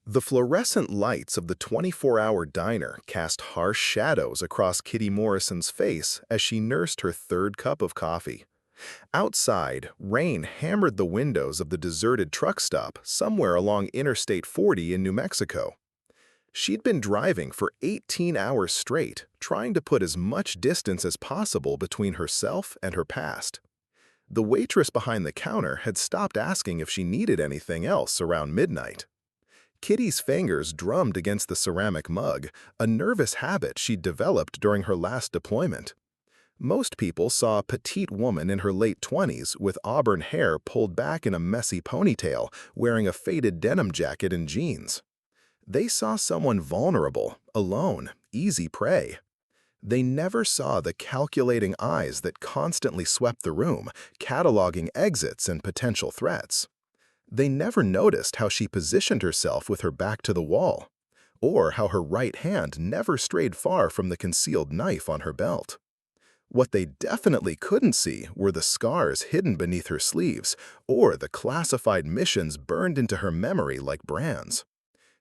The fluorescent lights of the 24-hour diner cast harsh shadows across Kitty Morrison's face as she nursed her third cup of coffee. Outside, rain hammered the windows of the deserted truck stop somewhere along Interstate 40 in New Mexico. She'd been driving for 18 hours straight, trying to put as much distance as possible between herself and her past. The waitress behind the counter had stopped asking if she needed anything else around midnight. Kitty's fingers drummed against the ceramic mug, a nervous habit she'd developed during her last deployment. Most people saw a petite woman in her late 20s with auburn hair pulled back in a messy ponytail, wearing a faded denim jacket and jeans. They saw someone vulnerable, alone, easy prey. They never saw the calculating eyes that constantly swept the room, cataloging exits and potential threats. They never noticed how she positioned herself with her back to the wall, or how her right hand never strayed far from the concealed knife on her belt. What they definitely couldn't see were the scars hidden beneath her sleeves, or the classified missions burned into her memory like brands.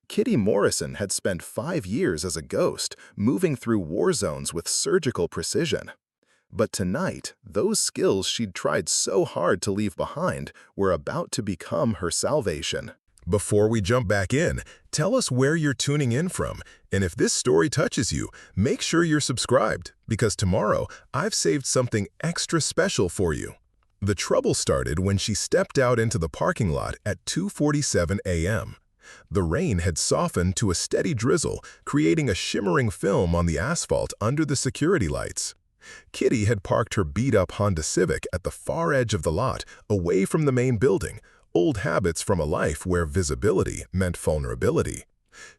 Kitty Morrison had spent 5 years as a ghost, moving through war zones with surgical precision. But tonight, those skills she'd tried so hard to leave behind were about to become her salvation. Before we jump back in, tell us where you're tuning in from, and if this story touches you, make sure you're subscribed, because tomorrow I've saved something extra special for you. The trouble started when she stepped out into the parking lot at 2:47 a.m. The rain had softened to a steady drizzle, creating a shimmering film on the asphalt under the security lights. Kitty had parked her beat-up Honda Civic at the far edge of the lot, away from the main building, old habits from a life where visibility meant vulnerability.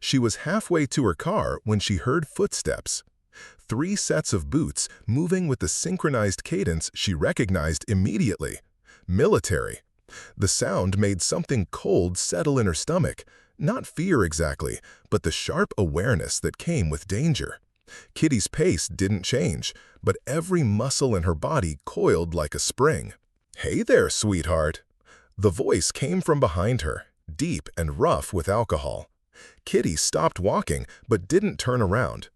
She was halfway to her car when she heard footsteps. 3 sets of boots moving with the synchronized cadence she recognized immediately. Military. The sound made something cold settle in her stomach, not fear exactly, but the sharp awareness that came with danger. Kitty's pace didn't change, but every muscle in her body coiled like a spring. "Hey there, sweetheart." The voice came from behind her, deep and rough with alcohol. Kitty stopped walking, but didn't turn around.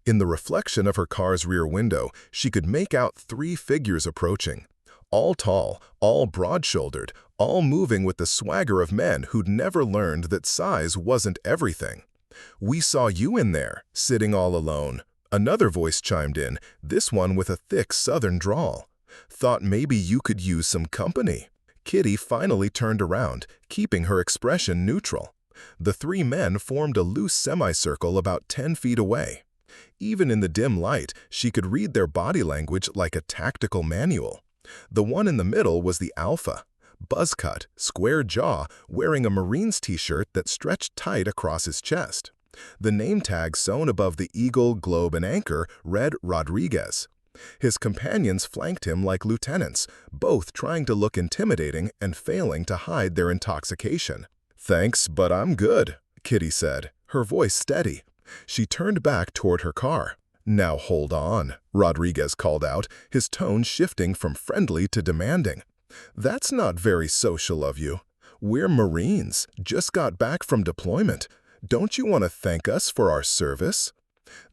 In the reflection of her car's rear window, she could make out 3 figures approaching. All tall, all broad-shouldered, all moving with the swagger of men who'd never learned that size wasn't everything. "We saw you in there, sitting all alone." Another voice chimed in, this one with a thick southern drawl. "Thought maybe you could use some company." Kitty finally turned around, keeping her expression neutral. The 3 men formed a loose semicircle about 10 feet away. Even in the dim light, she could read their body language like a tactical manual. The one in the middle was the alpha. Buzz-cut, square jaw, wearing a Marines t-shirt that stretched tight across his chest. The name tag sewn above the eagle, globe, and anchor read Rodriguez. His companions flanked him like lieutenants, both trying to look intimidating and failing to hide their intoxication. "Thanks, but I'm good," Kitty said, her voice steady. She turned back toward her car. "Now hold on," Rodriguez called out, his tone shifting from friendly to demanding. "That's not very social of you. We're Marines, just got back from deployment. Don't you want to thank us for our service?"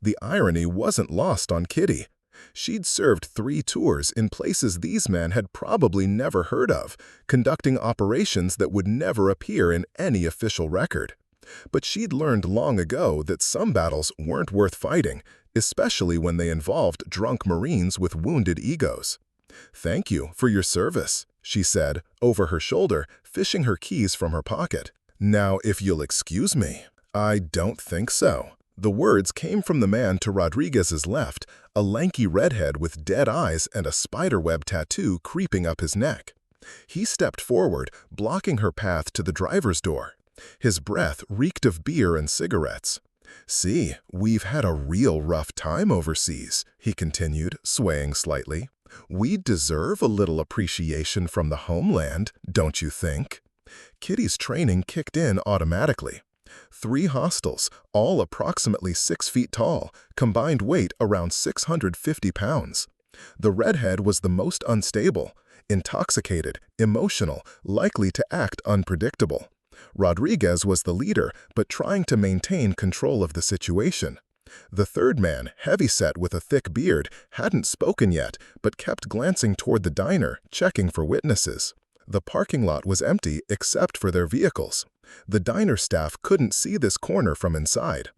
The irony wasn't lost on Kitty. She'd served 3 tours in places these men had probably never heard of, conducting operations that would never appear in any official record. But she'd learned long ago that some battles weren't worth fighting, especially when they involved drunk Marines with wounded egos. "Thank you for your service," she said, over her shoulder, fishing her keys from her pocket. "Now, if you'll excuse me." "I don't think so." The words came from the man to Rodriguez's left, a lanky redhead with dead eyes and a spiderweb tattoo creeping up his neck. He stepped forward, blocking her path to the driver's door. His breath reeked of beer and cigarettes. "See, we've had a real rough time overseas," he continued, swaying slightly. "We deserve a little appreciation from the homeland, don't you think?" Kitty's training kicked in automatically. 3 hostiles, all approximately 6 feet tall, combined weight around 650 pounds. The redhead was the most unstable, intoxicated, emotional, likely to act unpredictable. Rodriguez was the leader, but trying to maintain control of the situation. The third man, heavyset with a thick beard, hadn't spoken yet, but kept glancing toward the diner, checking for witnesses. The parking lot was empty except for their vehicles. The diner staff couldn't see this corner from inside.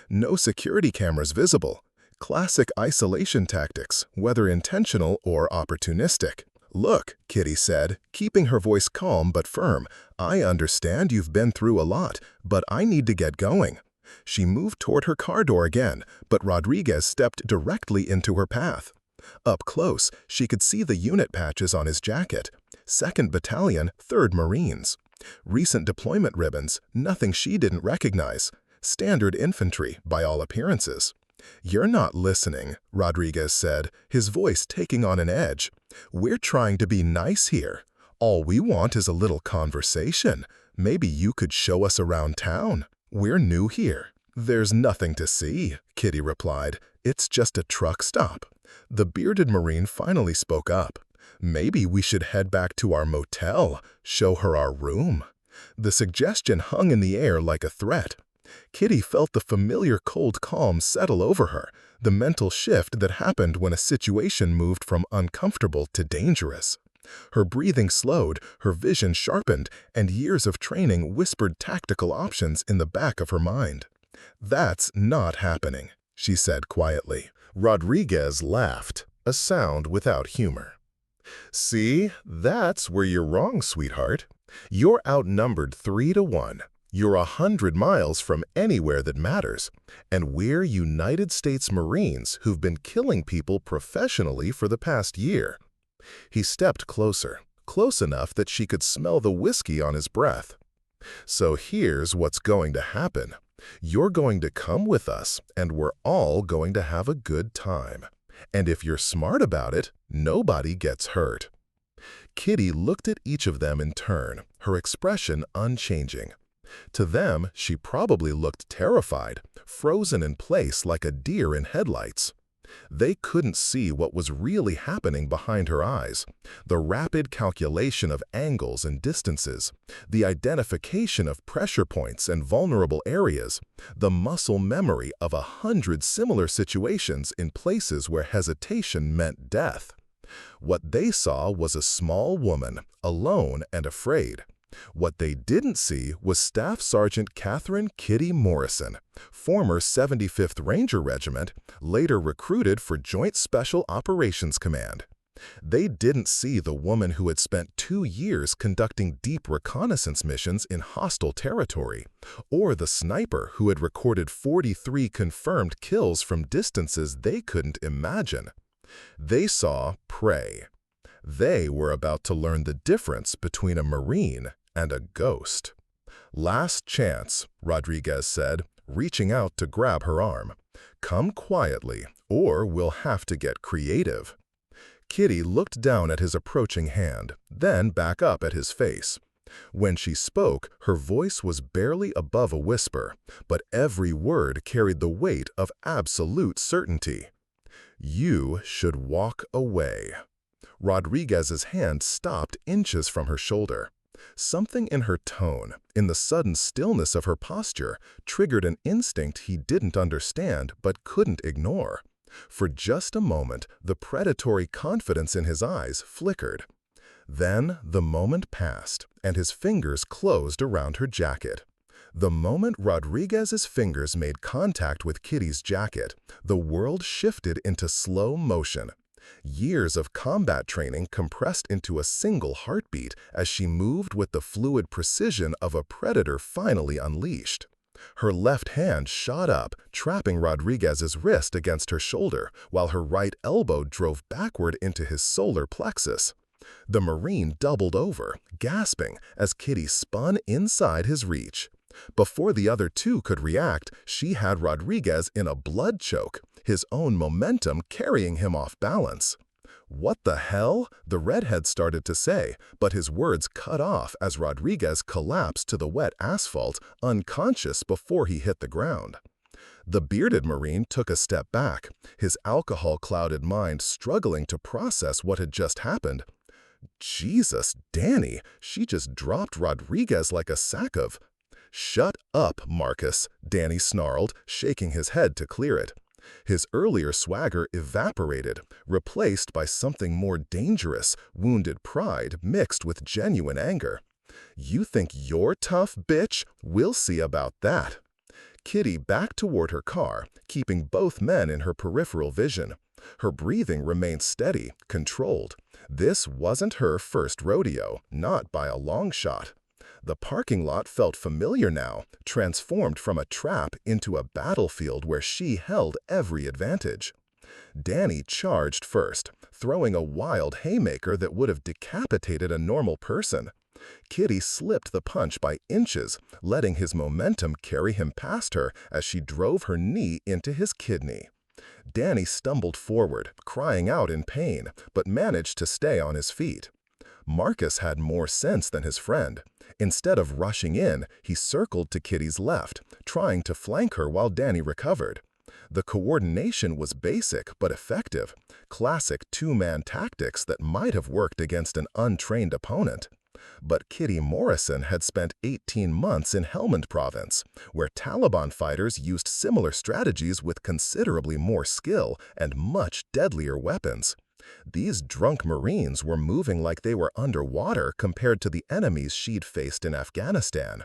No security cameras visible. Classic isolation tactics, whether intentional or opportunistic. "Look," Kitty said, keeping her voice calm but firm, "I understand you've been through a lot, but I need to get going." She moved toward her car door again, but Rodriguez stepped directly into her path. Up close, she could see the unit patches on his jacket. 2nd Battalion, 3rd Marines. Recent deployment ribbons, nothing she didn't recognize. Standard infantry, by all appearances. "You're not listening," Rodriguez said, his voice taking on an edge. "We're trying to be nice here. All we want is a little conversation. Maybe you could show us around town. We're new here." "There's nothing to see," Kitty replied. "It's just a truck stop." The bearded Marine finally spoke up. "Maybe we should head back to our motel, show her our room." The suggestion hung in the air like a threat. Kitty felt the familiar cold calm settle over her, the mental shift that happened when a situation moved from uncomfortable to dangerous. Her breathing slowed, her vision sharpened, and years of training whispered tactical options in the back of her mind. "That's not happening," she said quietly. Rodriguez laughed, a sound without humor. "See, that's where you're wrong, sweetheart. You're outnumbered 3-1. You're 100 miles from anywhere that matters, and we're United States Marines who've been killing people professionally for the past year." He stepped closer, close enough that she could smell the whiskey on his breath. "So here's what's going to happen. You're going to come with us, and we're all going to have a good time. And if you're smart about it, nobody gets hurt." Kitty looked at each of them in turn, her expression unchanging. To them, she probably looked terrified, frozen in place like a deer in headlights. They couldn't see what was really happening behind her eyes, the rapid calculation of angles and distances, the identification of pressure points and vulnerable areas, the muscle memory of 100 similar situations in places where hesitation meant death. What they saw was a small woman, alone and afraid. What they didn't see was Staff Sergeant Catherine "Kitty" Morrison, former 75th Ranger Regiment, later recruited for Joint Special Operations Command. They didn't see the woman who had spent 2 years conducting deep reconnaissance missions in hostile territory, or the sniper who had recorded 43 confirmed kills from distances they couldn't imagine. They saw prey. They were about to learn the difference between a Marine and a ghost. "Last chance," Rodriguez said, reaching out to grab her arm. "Come quietly, or we'll have to get creative." Kitty looked down at his approaching hand, then back up at his face. When she spoke, her voice was barely above a whisper, but every word carried the weight of absolute certainty. "You should walk away." Rodriguez's hand stopped inches from her shoulder. Something in her tone, in the sudden stillness of her posture, triggered an instinct he didn't understand but couldn't ignore. For just a moment, the predatory confidence in his eyes flickered. Then the moment passed, and his fingers closed around her jacket. The moment Rodriguez's fingers made contact with Kitty's jacket, the world shifted into slow motion. Years of combat training compressed into a single heartbeat as she moved with the fluid precision of a predator finally unleashed. Her left hand shot up, trapping Rodriguez's wrist against her shoulder, while her right elbow drove backward into his solar plexus. The Marine doubled over, gasping, as Kitty spun inside his reach. Before the other two could react, she had Rodriguez in a blood choke, his own momentum carrying him off balance. "What the hell?" the redhead started to say, but his words cut off as Rodriguez collapsed to the wet asphalt, unconscious before he hit the ground. The bearded Marine took a step back, his alcohol-clouded mind struggling to process what had just happened. Jesus, Danny, she just dropped Rodriguez like a sack of... Shut up, Marcus, Danny snarled, shaking his head to clear it. His earlier swagger evaporated, replaced by something more dangerous, wounded pride mixed with genuine anger. You think you're tough, bitch? We'll see about that. Kitty backed toward her car, keeping both men in her peripheral vision. Her breathing remained steady, controlled. This wasn't her first rodeo, not by a long shot. The parking lot felt familiar now, transformed from a trap into a battlefield where she held every advantage. Danny charged first, throwing a wild haymaker that would have decapitated a normal person. Kitty slipped the punch by inches, letting his momentum carry him past her as she drove her knee into his kidney. Danny stumbled forward, crying out in pain, but managed to stay on his feet. Marcus had more sense than his friend. Instead of rushing in, he circled to Kitty's left, trying to flank her while Danny recovered. The coordination was basic but effective, classic two-man tactics that might have worked against an untrained opponent. But Kitty Morrison had spent 18 months in Helmand Province, where Taliban fighters used similar strategies with considerably more skill and much deadlier weapons. These drunk Marines were moving like they were underwater compared to the enemies she'd faced in Afghanistan.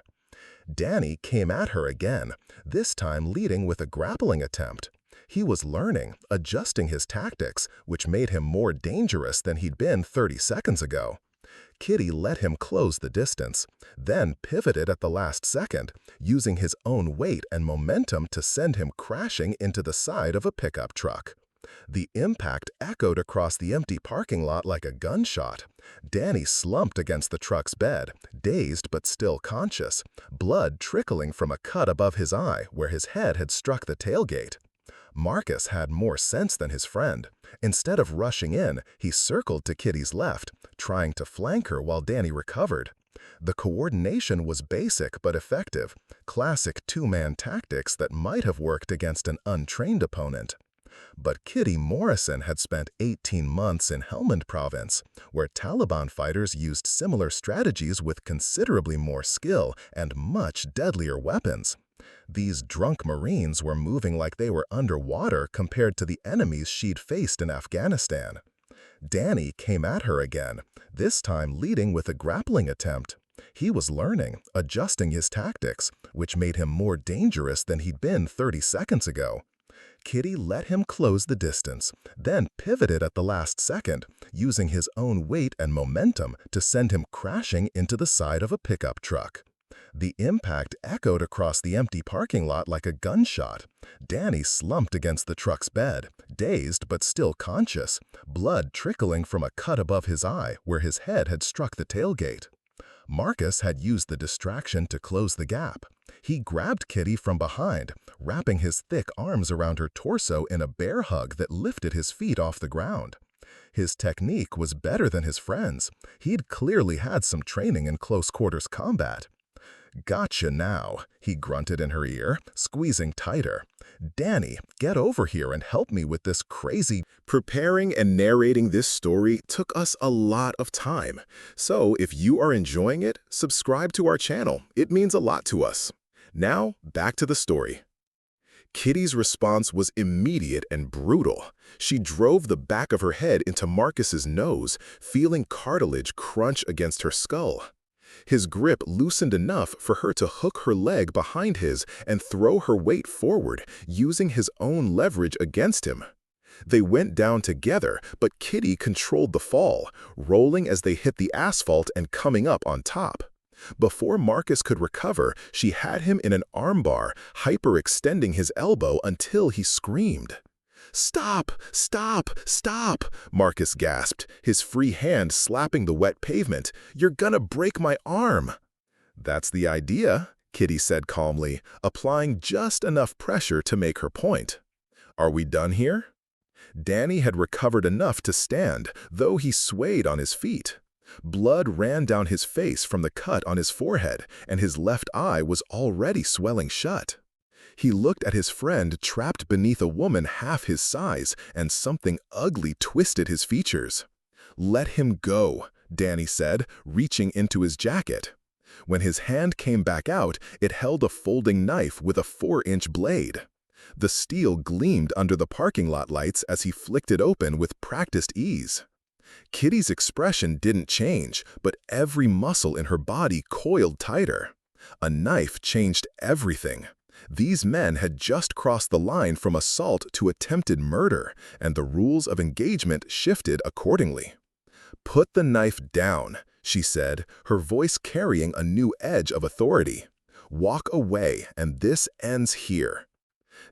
Danny came at her again, this time leading with a grappling attempt. He was learning, adjusting his tactics, which made him more dangerous than he'd been 30 seconds ago. Kitty let him close the distance, then pivoted at the last second, using his own weight and momentum to send him crashing into the side of a pickup truck. The impact echoed across the empty parking lot like a gunshot. Danny slumped against the truck's bed, dazed but still conscious, blood trickling from a cut above his eye where his head had struck the tailgate. Marcus had more sense than his friend. Instead of rushing in, he circled to Kitty's left, trying to flank her while Danny recovered. The coordination was basic but effective, classic two-man tactics that might have worked against an untrained opponent. But Kitty Morrison had spent 18 months in Helmand Province, where Taliban fighters used similar strategies with considerably more skill and much deadlier weapons. These drunk Marines were moving like they were underwater compared to the enemies she'd faced in Afghanistan. Danny came at her again, this time leading with a grappling attempt. He was learning, adjusting his tactics, which made him more dangerous than he'd been 30 seconds ago. Kitty let him close the distance, then pivoted at the last second, using his own weight and momentum to send him crashing into the side of a pickup truck. The impact echoed across the empty parking lot like a gunshot. Danny slumped against the truck's bed, dazed but still conscious, blood trickling from a cut above his eye where his head had struck the tailgate. Marcus had used the distraction to close the gap. He grabbed Kitty from behind, wrapping his thick arms around her torso in a bear hug that lifted his feet off the ground. His technique was better than his friend's. He'd clearly had some training in close-quarters combat. "Gotcha now," he grunted in her ear, squeezing tighter. "Danny, get over here and help me with this crazy..." Preparing and narrating this story took us a lot of time. So if you are enjoying it, subscribe to our channel. It means a lot to us. Now, back to the story. Kitty's response was immediate and brutal. She drove the back of her head into Marcus's nose, feeling cartilage crunch against her skull. His grip loosened enough for her to hook her leg behind his and throw her weight forward, using his own leverage against him. They went down together, but Kitty controlled the fall, rolling as they hit the asphalt and coming up on top. Before Marcus could recover, she had him in an armbar, hyperextending his elbow until he screamed. "Stop! Stop! Stop!" Marcus gasped, his free hand slapping the wet pavement. "You're gonna break my arm!" "That's the idea," Kitty said calmly, applying just enough pressure to make her point. "Are we done here?" Danny had recovered enough to stand, though he swayed on his feet. Blood ran down his face from the cut on his forehead, and his left eye was already swelling shut. He looked at his friend trapped beneath a woman half his size, and something ugly twisted his features. "Let him go," Danny said, reaching into his jacket. When his hand came back out, it held a folding knife with a 4-inch blade. The steel gleamed under the parking lot lights as he flicked it open with practiced ease. Kitty's expression didn't change, but every muscle in her body coiled tighter. A knife changed everything. These men had just crossed the line from assault to attempted murder, and the rules of engagement shifted accordingly. "Put the knife down," she said, her voice carrying a new edge of authority. "Walk away, and this ends here."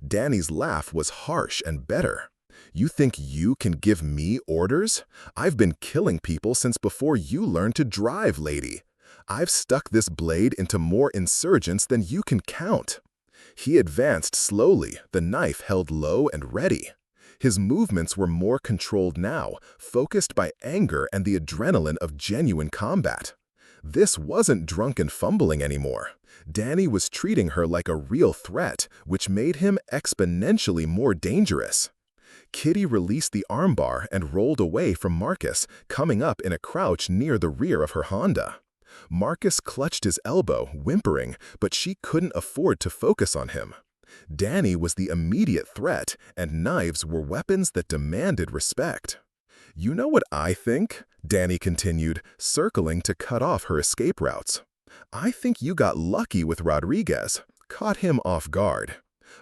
Danny's laugh was harsh and bitter. "You think you can give me orders? I've been killing people since before you learned to drive, lady. I've stuck this blade into more insurgents than you can count." He advanced slowly, the knife held low and ready. His movements were more controlled now, focused by anger and the adrenaline of genuine combat. This wasn't drunken fumbling anymore. Danny was treating her like a real threat, which made him exponentially more dangerous. Kitty released the armbar and rolled away from Marcus, coming up in a crouch near the rear of her Honda. Marcus clutched his elbow, whimpering, but she couldn't afford to focus on him. Danny was the immediate threat, and knives were weapons that demanded respect. "You know what I think?" Danny continued, circling to cut off her escape routes. "I think you got lucky with Rodriguez, caught him off guard.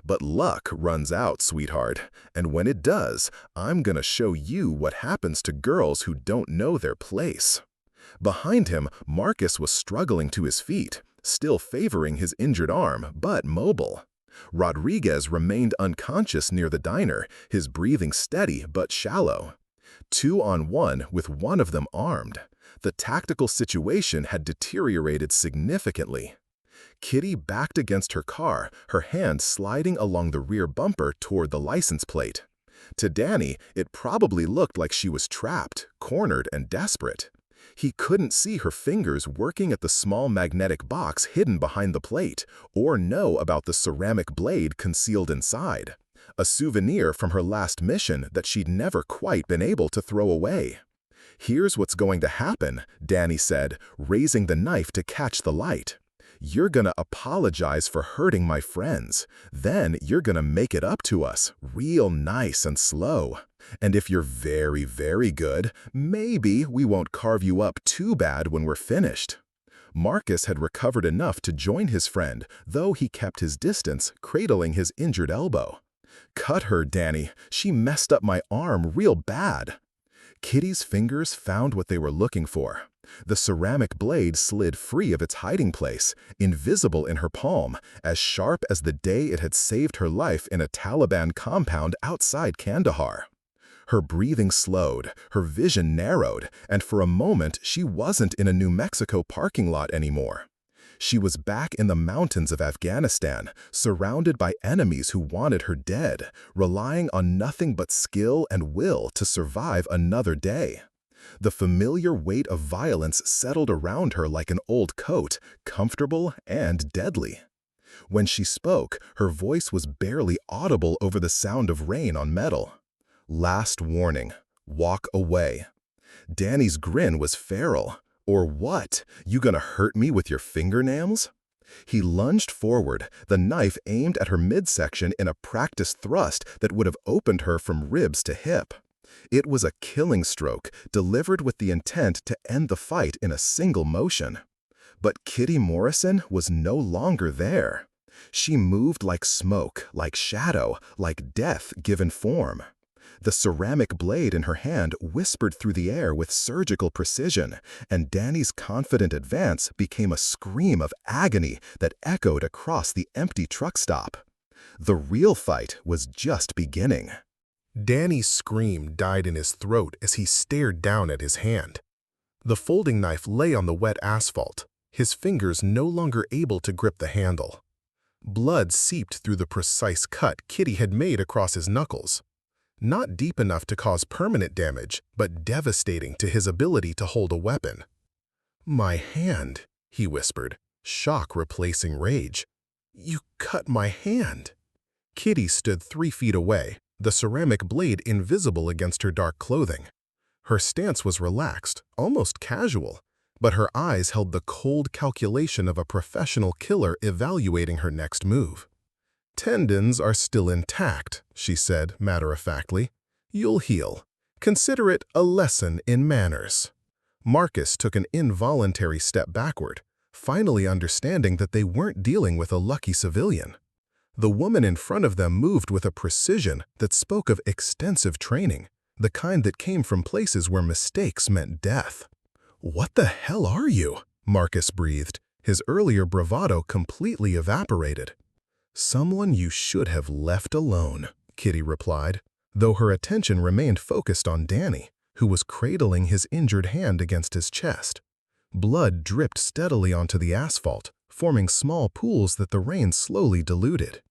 But luck runs out, sweetheart, and when it does, I'm gonna show you what happens to girls who don't know their place." Behind him, Marcus was struggling to his feet, still favoring his injured arm, but mobile. Rodriguez remained unconscious near the diner, his breathing steady but shallow. 2-on-1 with one of them armed. The tactical situation had deteriorated significantly. Kitty backed against her car, her hand sliding along the rear bumper toward the license plate. To Danny, it probably looked like she was trapped, cornered, and desperate. He couldn't see her fingers working at the small magnetic box hidden behind the plate, or know about the ceramic blade concealed inside, a souvenir from her last mission that she'd never quite been able to throw away. "Here's what's going to happen," Danny said, raising the knife to catch the light. "You're gonna apologize for hurting my friends. Then you're gonna make it up to us, real nice and slow. And if you're very, very good, maybe we won't carve you up too bad when we're finished." Marcus had recovered enough to join his friend, though he kept his distance, cradling his injured elbow. "Cut her, Danny. She messed up my arm real bad." Kitty's fingers found what they were looking for. The ceramic blade slid free of its hiding place, invisible in her palm, as sharp as the day it had saved her life in a Taliban compound outside Kandahar. Her breathing slowed, her vision narrowed, and for a moment she wasn't in a New Mexico parking lot anymore. She was back in the mountains of Afghanistan, surrounded by enemies who wanted her dead, relying on nothing but skill and will to survive another day. The familiar weight of violence settled around her like an old coat, comfortable and deadly. When she spoke, her voice was barely audible over the sound of rain on metal. "Last warning. Walk away." Danny's grin was feral. "Or what? You gonna hurt me with your fingernails?" He lunged forward, the knife aimed at her midsection in a practiced thrust that would have opened her from ribs to hip. It was a killing stroke, delivered with the intent to end the fight in a single motion. But Kitty Morrison was no longer there. She moved like smoke, like shadow, like death given form. The ceramic blade in her hand whispered through the air with surgical precision, and Danny's confident advance became a scream of agony that echoed across the empty truck stop. The real fight was just beginning. Danny's scream died in his throat as he stared down at his hand. The folding knife lay on the wet asphalt, his fingers no longer able to grip the handle. Blood seeped through the precise cut Kitty had made across his knuckles. Not deep enough to cause permanent damage, but devastating to his ability to hold a weapon. "My hand," he whispered, shock replacing rage. "You cut my hand." Kitty stood 3 feet away, the ceramic blade invisible against her dark clothing. Her stance was relaxed, almost casual, but her eyes held the cold calculation of a professional killer evaluating her next move. "Tendons are still intact," she said matter-of-factly. "You'll heal. Consider it a lesson in manners." Marcus took an involuntary step backward, finally understanding that they weren't dealing with a lucky civilian. The woman in front of them moved with a precision that spoke of extensive training, the kind that came from places where mistakes meant death. "What the hell are you?" Marcus breathed, his earlier bravado completely evaporated. "Someone you should have left alone," Kitty replied, though her attention remained focused on Danny, who was cradling his injured hand against his chest. Blood dripped steadily onto the asphalt, forming small pools that the rain slowly diluted.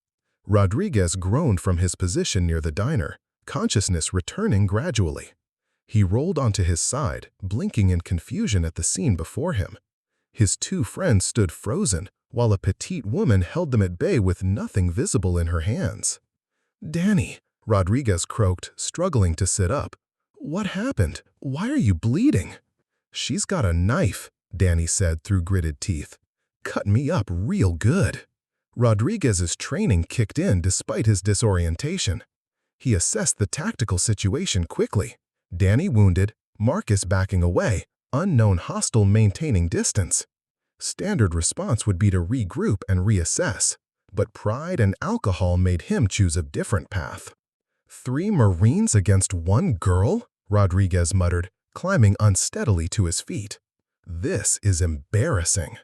Rodriguez groaned from his position near the diner, consciousness returning gradually. He rolled onto his side, blinking in confusion at the scene before him. His two friends stood frozen, while a petite woman held them at bay with nothing visible in her hands. "Danny," Rodriguez croaked, struggling to sit up. "What happened? Why are you bleeding?" "She's got a knife," Danny said through gritted teeth. "Cut me up real good." Rodriguez's training kicked in despite his disorientation. He assessed the tactical situation quickly. Danny wounded, Marcus backing away, unknown hostile maintaining distance. Standard response would be to regroup and reassess, but pride and alcohol made him choose a different path. "3 Marines against 1 girl?" Rodriguez muttered, climbing unsteadily to his feet. "This is embarrassing."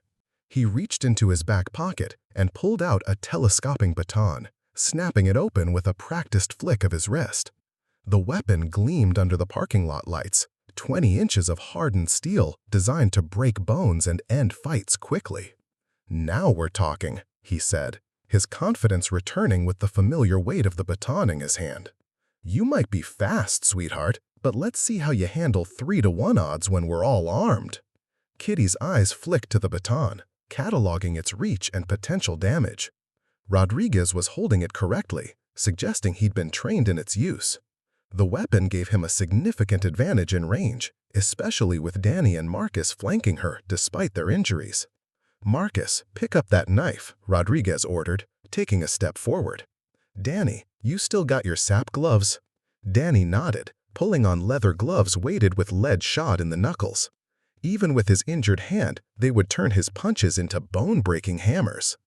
He reached into his back pocket and pulled out a telescoping baton, snapping it open with a practiced flick of his wrist. The weapon gleamed under the parking lot lights, 20 inches of hardened steel designed to break bones and end fights quickly. "Now we're talking," he said, his confidence returning with the familiar weight of the baton in his hand. "You might be fast, sweetheart, but let's see how you handle 3-to-1 odds when we're all armed." Kitty's eyes flicked to the baton, cataloging its reach and potential damage. Rodriguez was holding it correctly, suggesting he'd been trained in its use. The weapon gave him a significant advantage in range, especially with Danny and Marcus flanking her despite their injuries. "Marcus, pick up that knife," Rodriguez ordered, taking a step forward. "Danny, you still got your sap gloves?" Danny nodded, pulling on leather gloves weighted with lead shod in the knuckles. Even with his injured hand, they would turn his punches into bone-breaking hammers.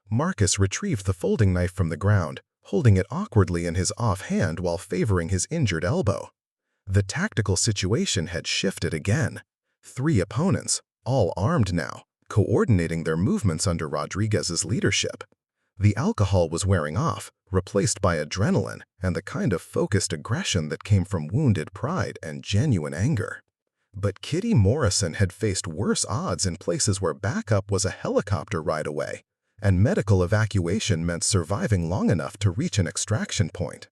Marcus retrieved the folding knife from the ground, holding it awkwardly in his offhand while favoring his injured elbow. The tactical situation had shifted again. 3 opponents, all armed now, coordinating their movements under Rodriguez's leadership. The alcohol was wearing off, replaced by adrenaline and the kind of focused aggression that came from wounded pride and genuine anger. But Kitty Morrison had faced worse odds in places where backup was a helicopter ride away, and medical evacuation meant surviving long enough to reach an extraction point.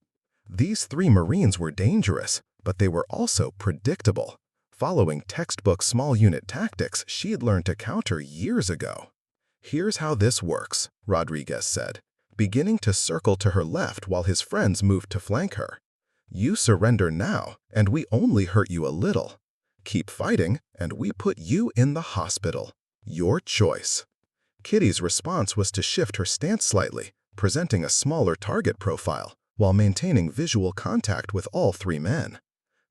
These 3 Marines were dangerous, but they were also predictable, following textbook small unit tactics she had learned to counter years ago. "Here's how this works," Rodriguez said, beginning to circle to her left while his friends moved to flank her. "You surrender now, and we only hurt you a little. Keep fighting, and we put you in the hospital. Your choice." Kitty's response was to shift her stance slightly, presenting a smaller target profile, while maintaining visual contact with all 3 men.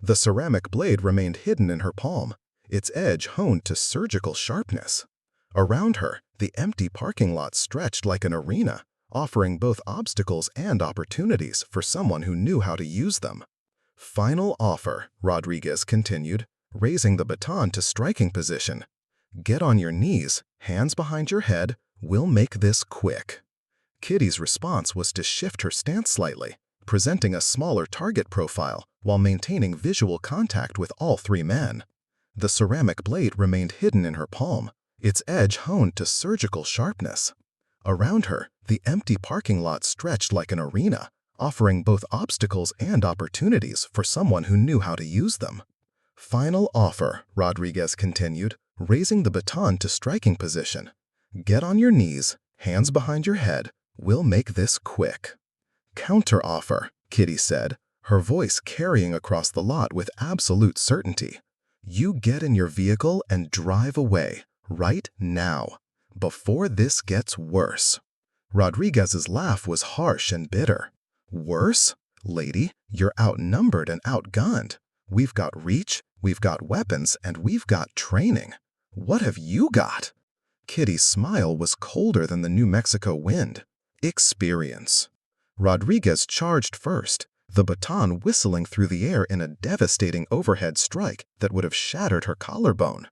The ceramic blade remained hidden in her palm, its edge honed to surgical sharpness. Around her, the empty parking lot stretched like an arena, offering both obstacles and opportunities for someone who knew how to use them. "Final offer," Rodriguez continued, raising the baton to striking position. "Get on your knees, hands behind your head. We'll make this quick." Kitty's response was to shift her stance slightly, presenting a smaller target profile while maintaining visual contact with all 3 men. The ceramic blade remained hidden in her palm, its edge honed to surgical sharpness. Around her, the empty parking lot stretched like an arena, offering both obstacles and opportunities for someone who knew how to use them. "Final offer," Rodriguez continued, raising the baton to striking position. "Get on your knees, hands behind your head. We'll make this quick." "Counter offer," Kitty said, her voice carrying across the lot with absolute certainty. "You get in your vehicle and drive away, right now, before this gets worse." Rodriguez's laugh was harsh and bitter. "Worse? Lady, you're outnumbered and outgunned. We've got reach, we've got weapons, and we've got training. What have you got?" Kitty's smile was colder than the New Mexico wind. "Experience." Rodriguez charged first, the baton whistling through the air in a devastating overhead strike that would have shattered her collarbone.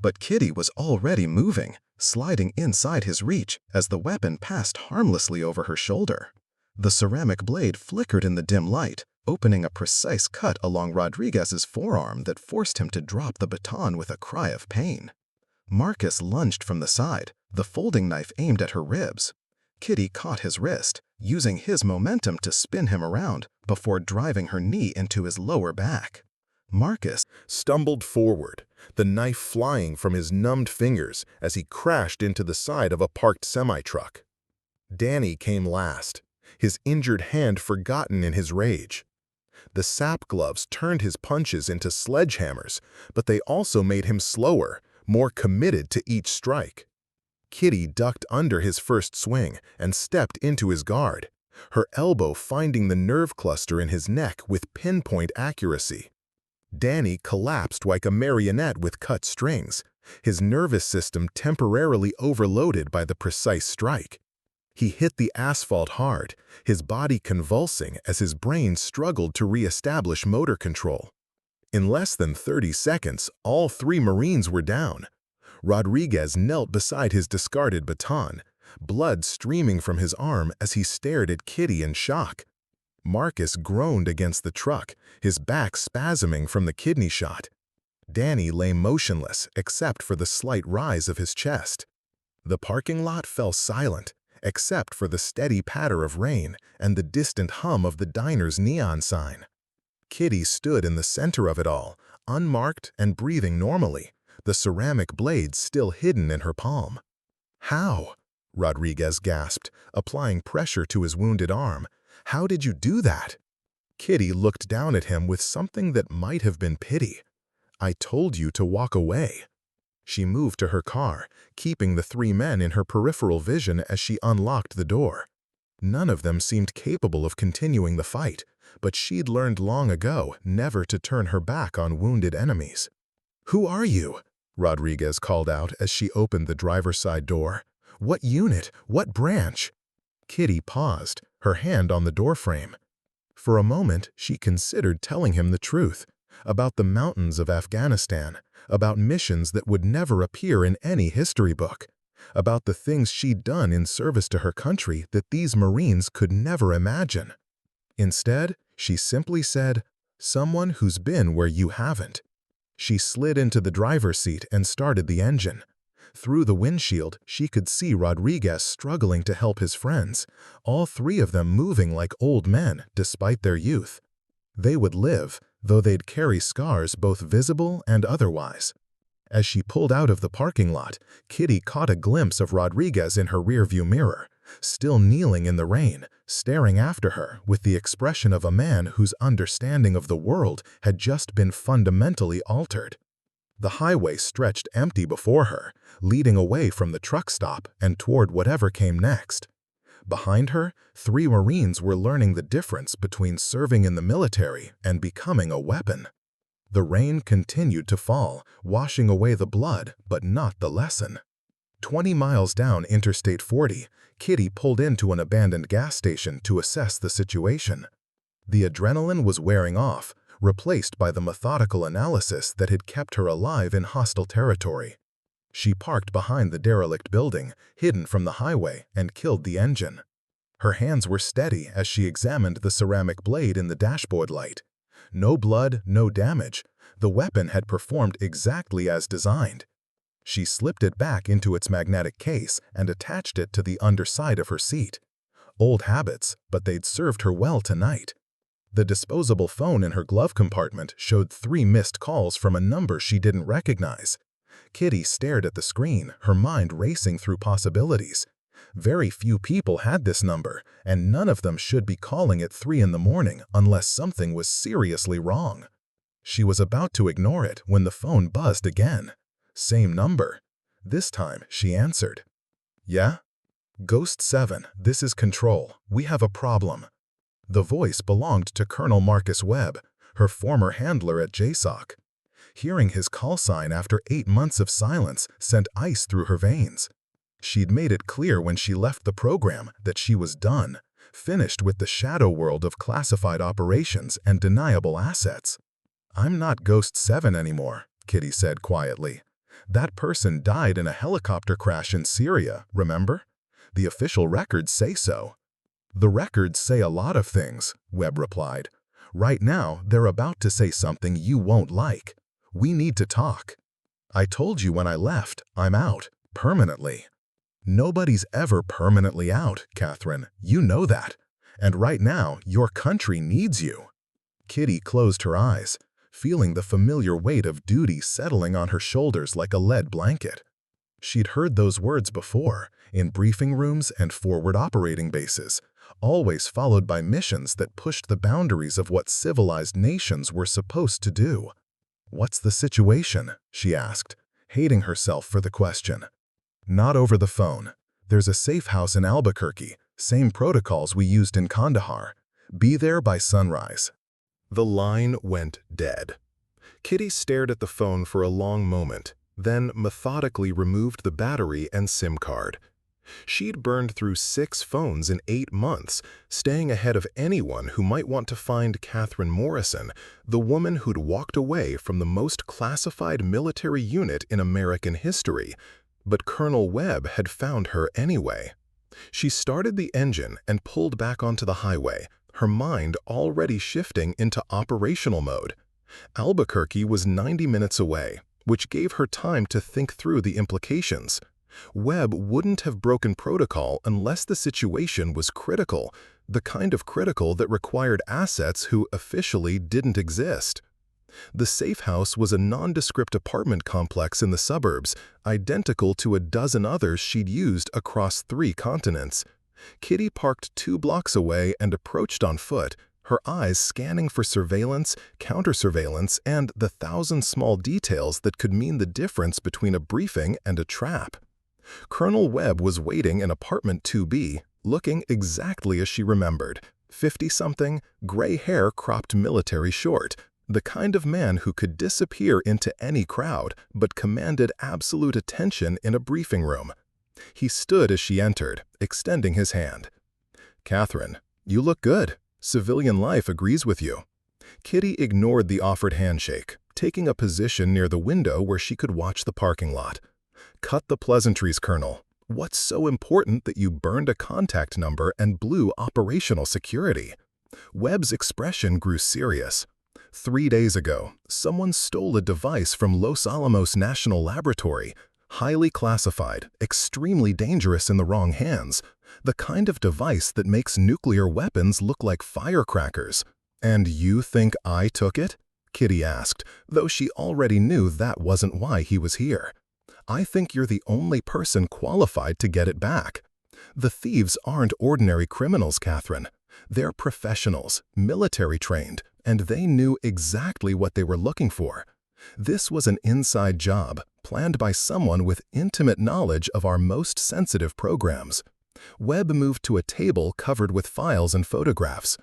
But Kitty was already moving, sliding inside his reach as the weapon passed harmlessly over her shoulder. The ceramic blade flickered in the dim light, opening a precise cut along Rodriguez's forearm that forced him to drop the baton with a cry of pain. Marcus lunged from the side, the folding knife aimed at her ribs. Kitty caught his wrist, using his momentum to spin him around before driving her knee into his lower back. Marcus Stumbled forward, the knife flying from his numbed fingers as he crashed into the side of a parked semi-truck. Danny came last, his injured hand forgotten in his rage. The sap gloves turned his punches into sledgehammers, but they also made him slower, more committed to each strike. Kitty ducked under his first swing and stepped into his guard, her elbow finding the nerve cluster in his neck with pinpoint accuracy. Danny collapsed like a marionette with cut strings, his nervous system temporarily overloaded by the precise strike. He hit the asphalt hard, his body convulsing as his brain struggled to re-establish motor control. In less than 30 seconds, all 3 Marines were down. Rodriguez knelt beside his discarded baton, blood streaming from his arm as he stared at Kitty in shock. Marcus groaned against the truck, his back spasming from the kidney shot. Danny lay motionless except for the slight rise of his chest. The parking lot fell silent, except for the steady patter of rain and the distant hum of the diner's neon sign. Kitty stood in the center of it all, unmarked and breathing normally, the ceramic blade still hidden in her palm. "How?" Rodriguez gasped, applying pressure to his wounded arm. "How did you do that?" Kitty looked down at him with something that might have been pity. "I told you to walk away." She moved to her car, keeping the 3 men in her peripheral vision as she unlocked the door. None of them seemed capable of continuing the fight, but she'd learned long ago never to turn her back on wounded enemies. "Who are you?" Rodriguez called out as she opened the driver's side door. "What unit? What branch?" Kitty paused, her hand on the doorframe. For a moment, she considered telling him the truth, about the mountains of Afghanistan, about missions that would never appear in any history book, about the things she'd done in service to her country that these Marines could never imagine. Instead, she simply said, "Someone who's been where you haven't." She slid into the driver's seat and started the engine. Through the windshield, she could see Rodriguez struggling to help his friends, all 3 of them moving like old men despite their youth. They would live, though they'd carry scars both visible and otherwise. As she pulled out of the parking lot, Kitty caught a glimpse of Rodriguez in her rearview mirror, still kneeling in the rain, staring after her with the expression of a man whose understanding of the world had just been fundamentally altered. The highway stretched empty before her, leading away from the truck stop and toward whatever came next. Behind her, 3 Marines were learning the difference between serving in the military and becoming a weapon. The rain continued to fall, washing away the blood, but not the lesson. 20 miles down Interstate 40, Kitty pulled into an abandoned gas station to assess the situation. The adrenaline was wearing off, replaced by the methodical analysis that had kept her alive in hostile territory. She parked behind the derelict building, hidden from the highway, and killed the engine. Her hands were steady as she examined the ceramic blade in the dashboard light. No blood, no damage. The weapon had performed exactly as designed. She slipped it back into its magnetic case and attached it to the underside of her seat. Old habits, but they'd served her well tonight. The disposable phone in her glove compartment showed 3 missed calls from a number she didn't recognize. Kitty stared at the screen, her mind racing through possibilities. Very few people had this number, and none of them should be calling at 3 in the morning unless something was seriously wrong. She was about to ignore it when the phone buzzed again. Same number. This time, she answered. "Yeah? Ghost 7, this is Control. We have a problem." The voice belonged to Colonel Marcus Webb, her former handler at JSOC. Hearing his call sign after 8 months of silence sent ice through her veins. She'd made it clear when she left the program that she was done, finished with the shadow world of classified operations and deniable assets. "I'm not Ghost 7 anymore," Kitty said quietly. "That person died in a helicopter crash in Syria, remember? The official records say so." "The records say a lot of things," Webb replied. "Right now, they're about to say something you won't like. We need to talk. I told you when I left, I'm out, permanently." "Nobody's ever permanently out, Catherine. You know that. And right now, your country needs you." Kitty closed her eyes, feeling the familiar weight of duty settling on her shoulders like a lead blanket. She'd heard those words before, in briefing rooms and forward operating bases, always followed by missions that pushed the boundaries of what civilized nations were supposed to do. "What's the situation?" she asked, hating herself for the question. "Not over the phone. There's a safe house in Albuquerque, same protocols we used in Kandahar. Be there by sunrise." The line went dead. Kitty stared at the phone for a long moment, then methodically removed the battery and SIM card. She'd burned through 6 phones in 8 months, staying ahead of anyone who might want to find Catherine Morrison, the woman who'd walked away from the most classified military unit in American history. But Colonel Webb had found her anyway. She started the engine and pulled back onto the highway, her mind already shifting into operational mode. Albuquerque was 90 minutes away, which gave her time to think through the implications. Webb wouldn't have broken protocol unless the situation was critical, the kind of critical that required assets who officially didn't exist. The safe house was a nondescript apartment complex in the suburbs, identical to a dozen others she'd used across 3 continents. Kitty parked 2 blocks away and approached on foot, her eyes scanning for surveillance, counter-surveillance, and the 1,000 small details that could mean the difference between a briefing and a trap. Colonel Webb was waiting in apartment 2B, looking exactly as she remembered, 50-something, gray hair cropped military short, the kind of man who could disappear into any crowd but commanded absolute attention in a briefing room. He stood as she entered, extending his hand. "Catherine, you look good. Civilian life agrees with you." Kitty ignored the offered handshake, taking a position near the window where she could watch the parking lot. "Cut the pleasantries, Colonel. What's so important that you burned a contact number and blew operational security?" Webb's expression grew serious. 3 days ago, someone stole a device from Los Alamos National Laboratory, highly classified, extremely dangerous in the wrong hands, the kind of device that makes nuclear weapons look like firecrackers. "And you think I took it?" Kitty asked, though she already knew that wasn't why he was here. "I think you're the only person qualified to get it back. The thieves aren't ordinary criminals, Catherine. They're professionals, military-trained, and they knew exactly what they were looking for. This was an inside job, planned by someone with intimate knowledge of our most sensitive programs." Webb moved to a table covered with files and photographs.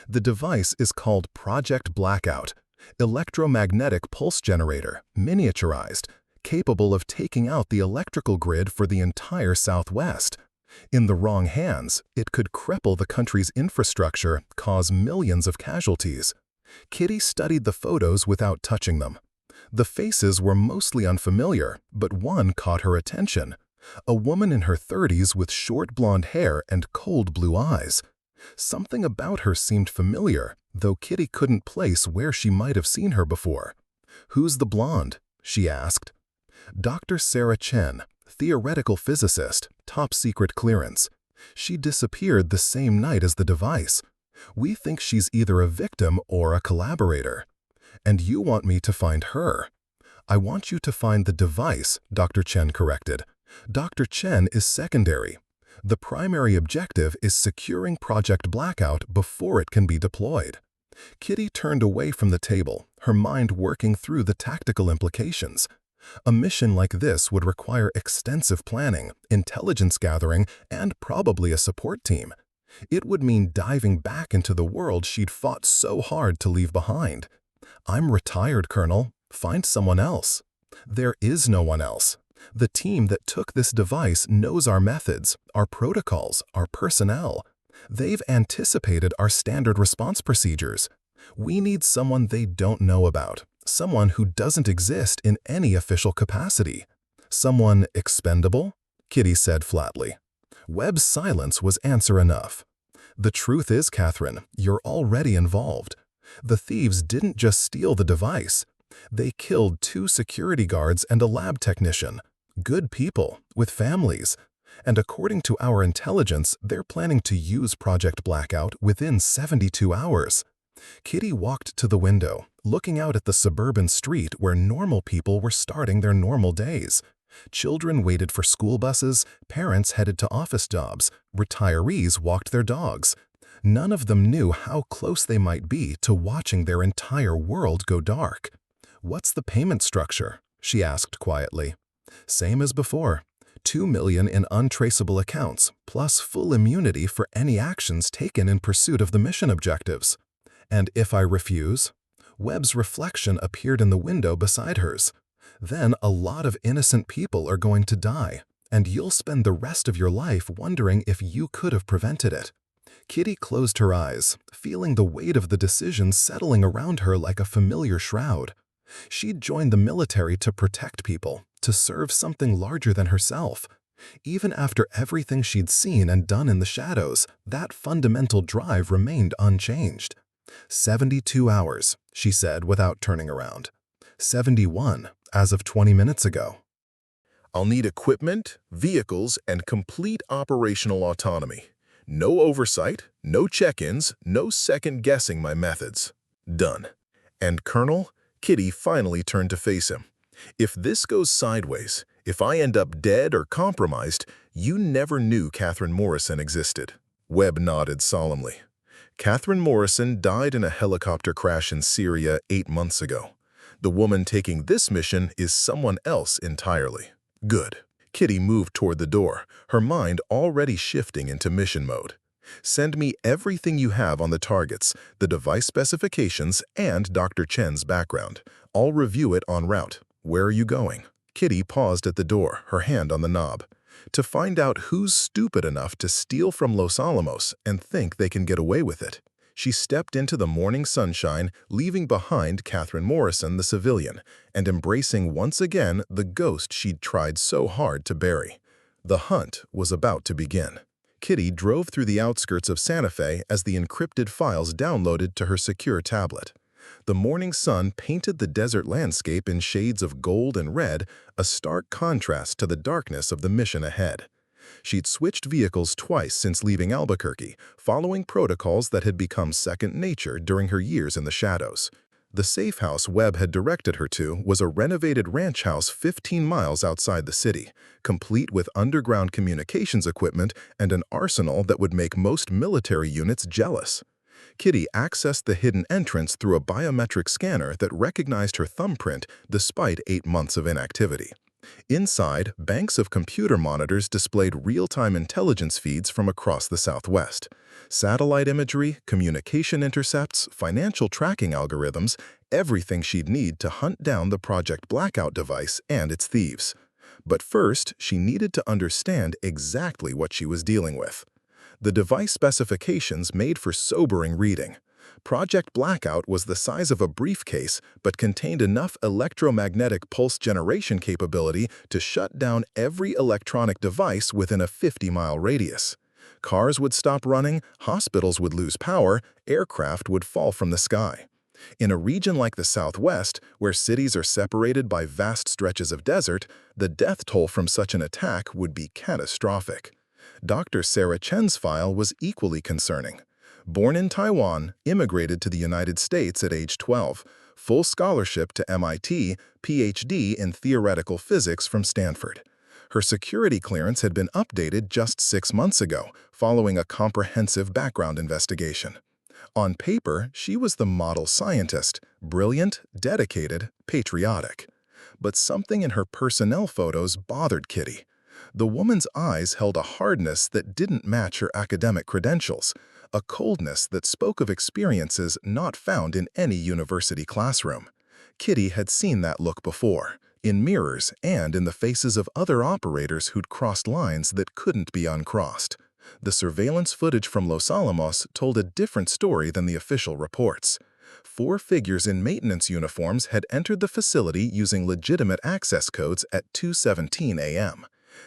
"The device is called Project Blackout, electromagnetic pulse generator, miniaturized, capable of taking out the electrical grid for the entire Southwest. In the wrong hands, it could cripple the country's infrastructure, cause millions of casualties." Kitty studied the photos without touching them. The faces were mostly unfamiliar, but one caught her attention. A woman in her 30s with short blonde hair and cold blue eyes. Something about her seemed familiar, though Kitty couldn't place where she might have seen her before. "Who's the blonde?" she asked. "Dr. Sarah Chen, theoretical physicist, top secret clearance. She disappeared the same night as the device. We think she's either a victim or a collaborator. And you want me to find her." "I want you to find the device," Dr. Chen corrected. "Dr. Chen is secondary. The primary objective is securing Project Blackout before it can be deployed. Kitty turned away from the table, her mind working through the tactical implications. A mission like this would require extensive planning, intelligence gathering, and probably a support team. It would mean diving back into the world she'd fought so hard to leave behind. "I'm retired, Colonel. Find someone else." There is no one else. The team that took this device knows our methods, our protocols, our personnel. They've anticipated our standard response procedures. We need someone they don't know about, someone who doesn't exist in any official capacity. "Someone expendable?" Kitty said flatly. Webb's silence was answer enough. "The truth is, Catherine, you're already involved. The thieves didn't just steal the device. They killed 2 security guards and a lab technician. Good people, with families. And according to our intelligence, they're planning to use Project Blackout within 72 hours. Kitty walked to the window, looking out at the suburban street where normal people were starting their normal days. Children waited for school buses, parents headed to office jobs, retirees walked their dogs. None of them knew how close they might be to watching their entire world go dark. "What's the payment structure?" she asked quietly. "Same as before. 2 million in untraceable accounts, plus full immunity for any actions taken in pursuit of the mission objectives." "And if I refuse?" Webb's reflection appeared in the window beside hers. "Then a lot of innocent people are going to die, and you'll spend the rest of your life wondering if you could have prevented it." Kitty closed her eyes, feeling the weight of the decision settling around her like a familiar shroud. She'd joined the military to protect people, to serve something larger than herself. Even after everything she'd seen and done in the shadows, that fundamental drive remained unchanged. 72 hours, she said without turning around. 71, as of 20 minutes ago. I'll need equipment, vehicles, and complete operational autonomy. No oversight, no check-ins, no second-guessing my methods. Done. And Colonel, Kitty finally turned to face him. "If this goes sideways, if I end up dead or compromised, you never knew Catherine Morrison existed." Webb nodded solemnly. "Catherine Morrison died in a helicopter crash in Syria 8 months ago. The woman taking this mission is someone else entirely." "Good." Kitty moved toward the door, her mind already shifting into mission mode. "Send me everything you have on the targets, the device specifications, and Dr. Chen's background. I'll review it en route. Where are you going?" Kitty paused at the door, her hand on the knob. "To find out who's stupid enough to steal from Los Alamos and think they can get away with it." She stepped into the morning sunshine, leaving behind Catherine Morrison, the civilian, and embracing once again the ghost she'd tried so hard to bury. The hunt was about to begin. Kitty drove through the outskirts of Santa Fe as the encrypted files downloaded to her secure tablet. The morning sun painted the desert landscape in shades of gold and red, a stark contrast to the darkness of the mission ahead. She'd switched vehicles twice since leaving Albuquerque, following protocols that had become second nature during her years in the shadows. The safe house Webb had directed her to was a renovated ranch house 15 miles outside the city, complete with underground communications equipment and an arsenal that would make most military units jealous. Kitty accessed the hidden entrance through a biometric scanner that recognized her thumbprint despite 8 months of inactivity. Inside, banks of computer monitors displayed real-time intelligence feeds from across the Southwest. Satellite imagery, communication intercepts, financial tracking algorithms, everything she'd need to hunt down the Project Blackout device and its thieves. But first, she needed to understand exactly what she was dealing with. The device specifications made for sobering reading. Project Blackout was the size of a briefcase but contained enough electromagnetic pulse generation capability to shut down every electronic device within a 50-mile radius. Cars would stop running, hospitals would lose power, aircraft would fall from the sky. In a region like the Southwest, where cities are separated by vast stretches of desert, the death toll from such an attack would be catastrophic. Dr. Sarah Chen's file was equally concerning. Born in Taiwan, immigrated to the United States at age 12, full scholarship to MIT, PhD in theoretical physics from Stanford. Her security clearance had been updated just 6 months ago, following a comprehensive background investigation. On paper, she was the model scientist, brilliant, dedicated, patriotic. But something in her personnel photos bothered Kitty. The woman's eyes held a hardness that didn't match her academic credentials, a coldness that spoke of experiences not found in any university classroom. Kitty had seen that look before, in mirrors and in the faces of other operators who'd crossed lines that couldn't be uncrossed. The surveillance footage from Los Alamos told a different story than the official reports. 4 figures in maintenance uniforms had entered the facility using legitimate access codes at 2:17 a.m.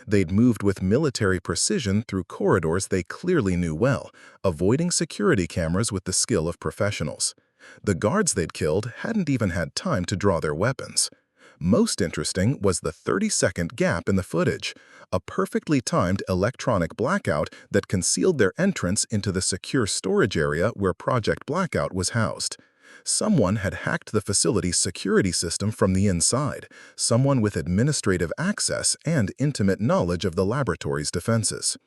They'd moved with military precision through corridors they clearly knew well, avoiding security cameras with the skill of professionals. The guards they'd killed hadn't even had time to draw their weapons. Most interesting was the 30-second gap in the footage, a perfectly timed electronic blackout that concealed their entrance into the secure storage area where Project Blackout was housed. Someone had hacked the facility's security system from the inside, someone with administrative access and intimate knowledge of the laboratory's defenses.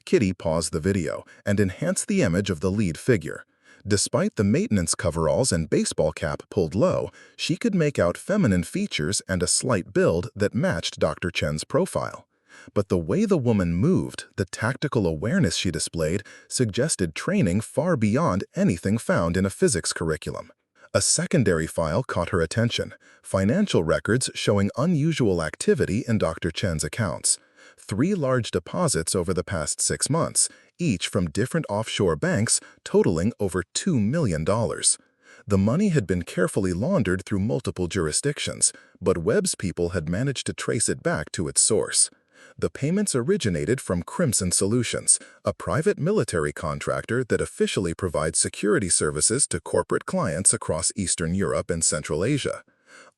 Kitty paused the video and enhanced the image of the lead figure. Despite the maintenance coveralls and baseball cap pulled low, she could make out feminine features and a slight build that matched Dr. Chen's profile. But the way the woman moved, the tactical awareness she displayed, suggested training far beyond anything found in a physics curriculum. A secondary file caught her attention, financial records showing unusual activity in Dr. Chen's accounts. 3 large deposits over the past 6 months, each from different offshore banks, totaling over $2 million. The money had been carefully laundered through multiple jurisdictions, but Webb's people had managed to trace it back to its source. The payments originated from Crimson Solutions, a private military contractor that officially provides security services to corporate clients across Eastern Europe and Central Asia.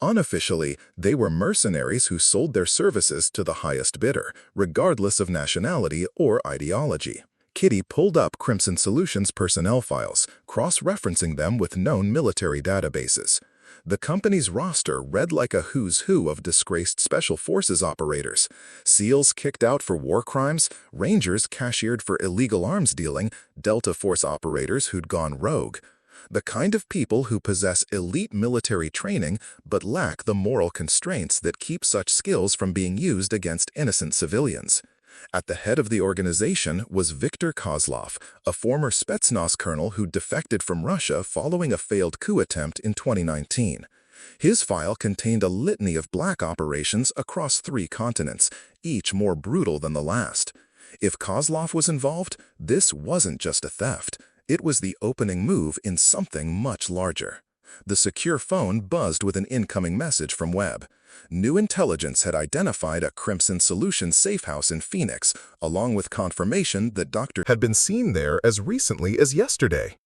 Unofficially, they were mercenaries who sold their services to the highest bidder, regardless of nationality or ideology. Kitty pulled up Crimson Solutions' personnel files, cross-referencing them with known military databases. The company's roster read like a who's who of disgraced Special Forces operators. SEALs kicked out for war crimes, Rangers cashiered for illegal arms dealing, Delta Force operators who'd gone rogue. The kind of people who possess elite military training but lack the moral constraints that keep such skills from being used against innocent civilians. At the head of the organization was Viktor Kozlov, a former Spetsnaz colonel who defected from Russia following a failed coup attempt in 2019. His file contained a litany of black operations across 3 continents, each more brutal than the last. If Kozlov was involved, this wasn't just a theft. It was the opening move in something much larger. The secure phone buzzed with an incoming message from Webb. New intelligence had identified a Crimson Solutions safe house in Phoenix, along with confirmation that Dr. had been seen there as recently as yesterday.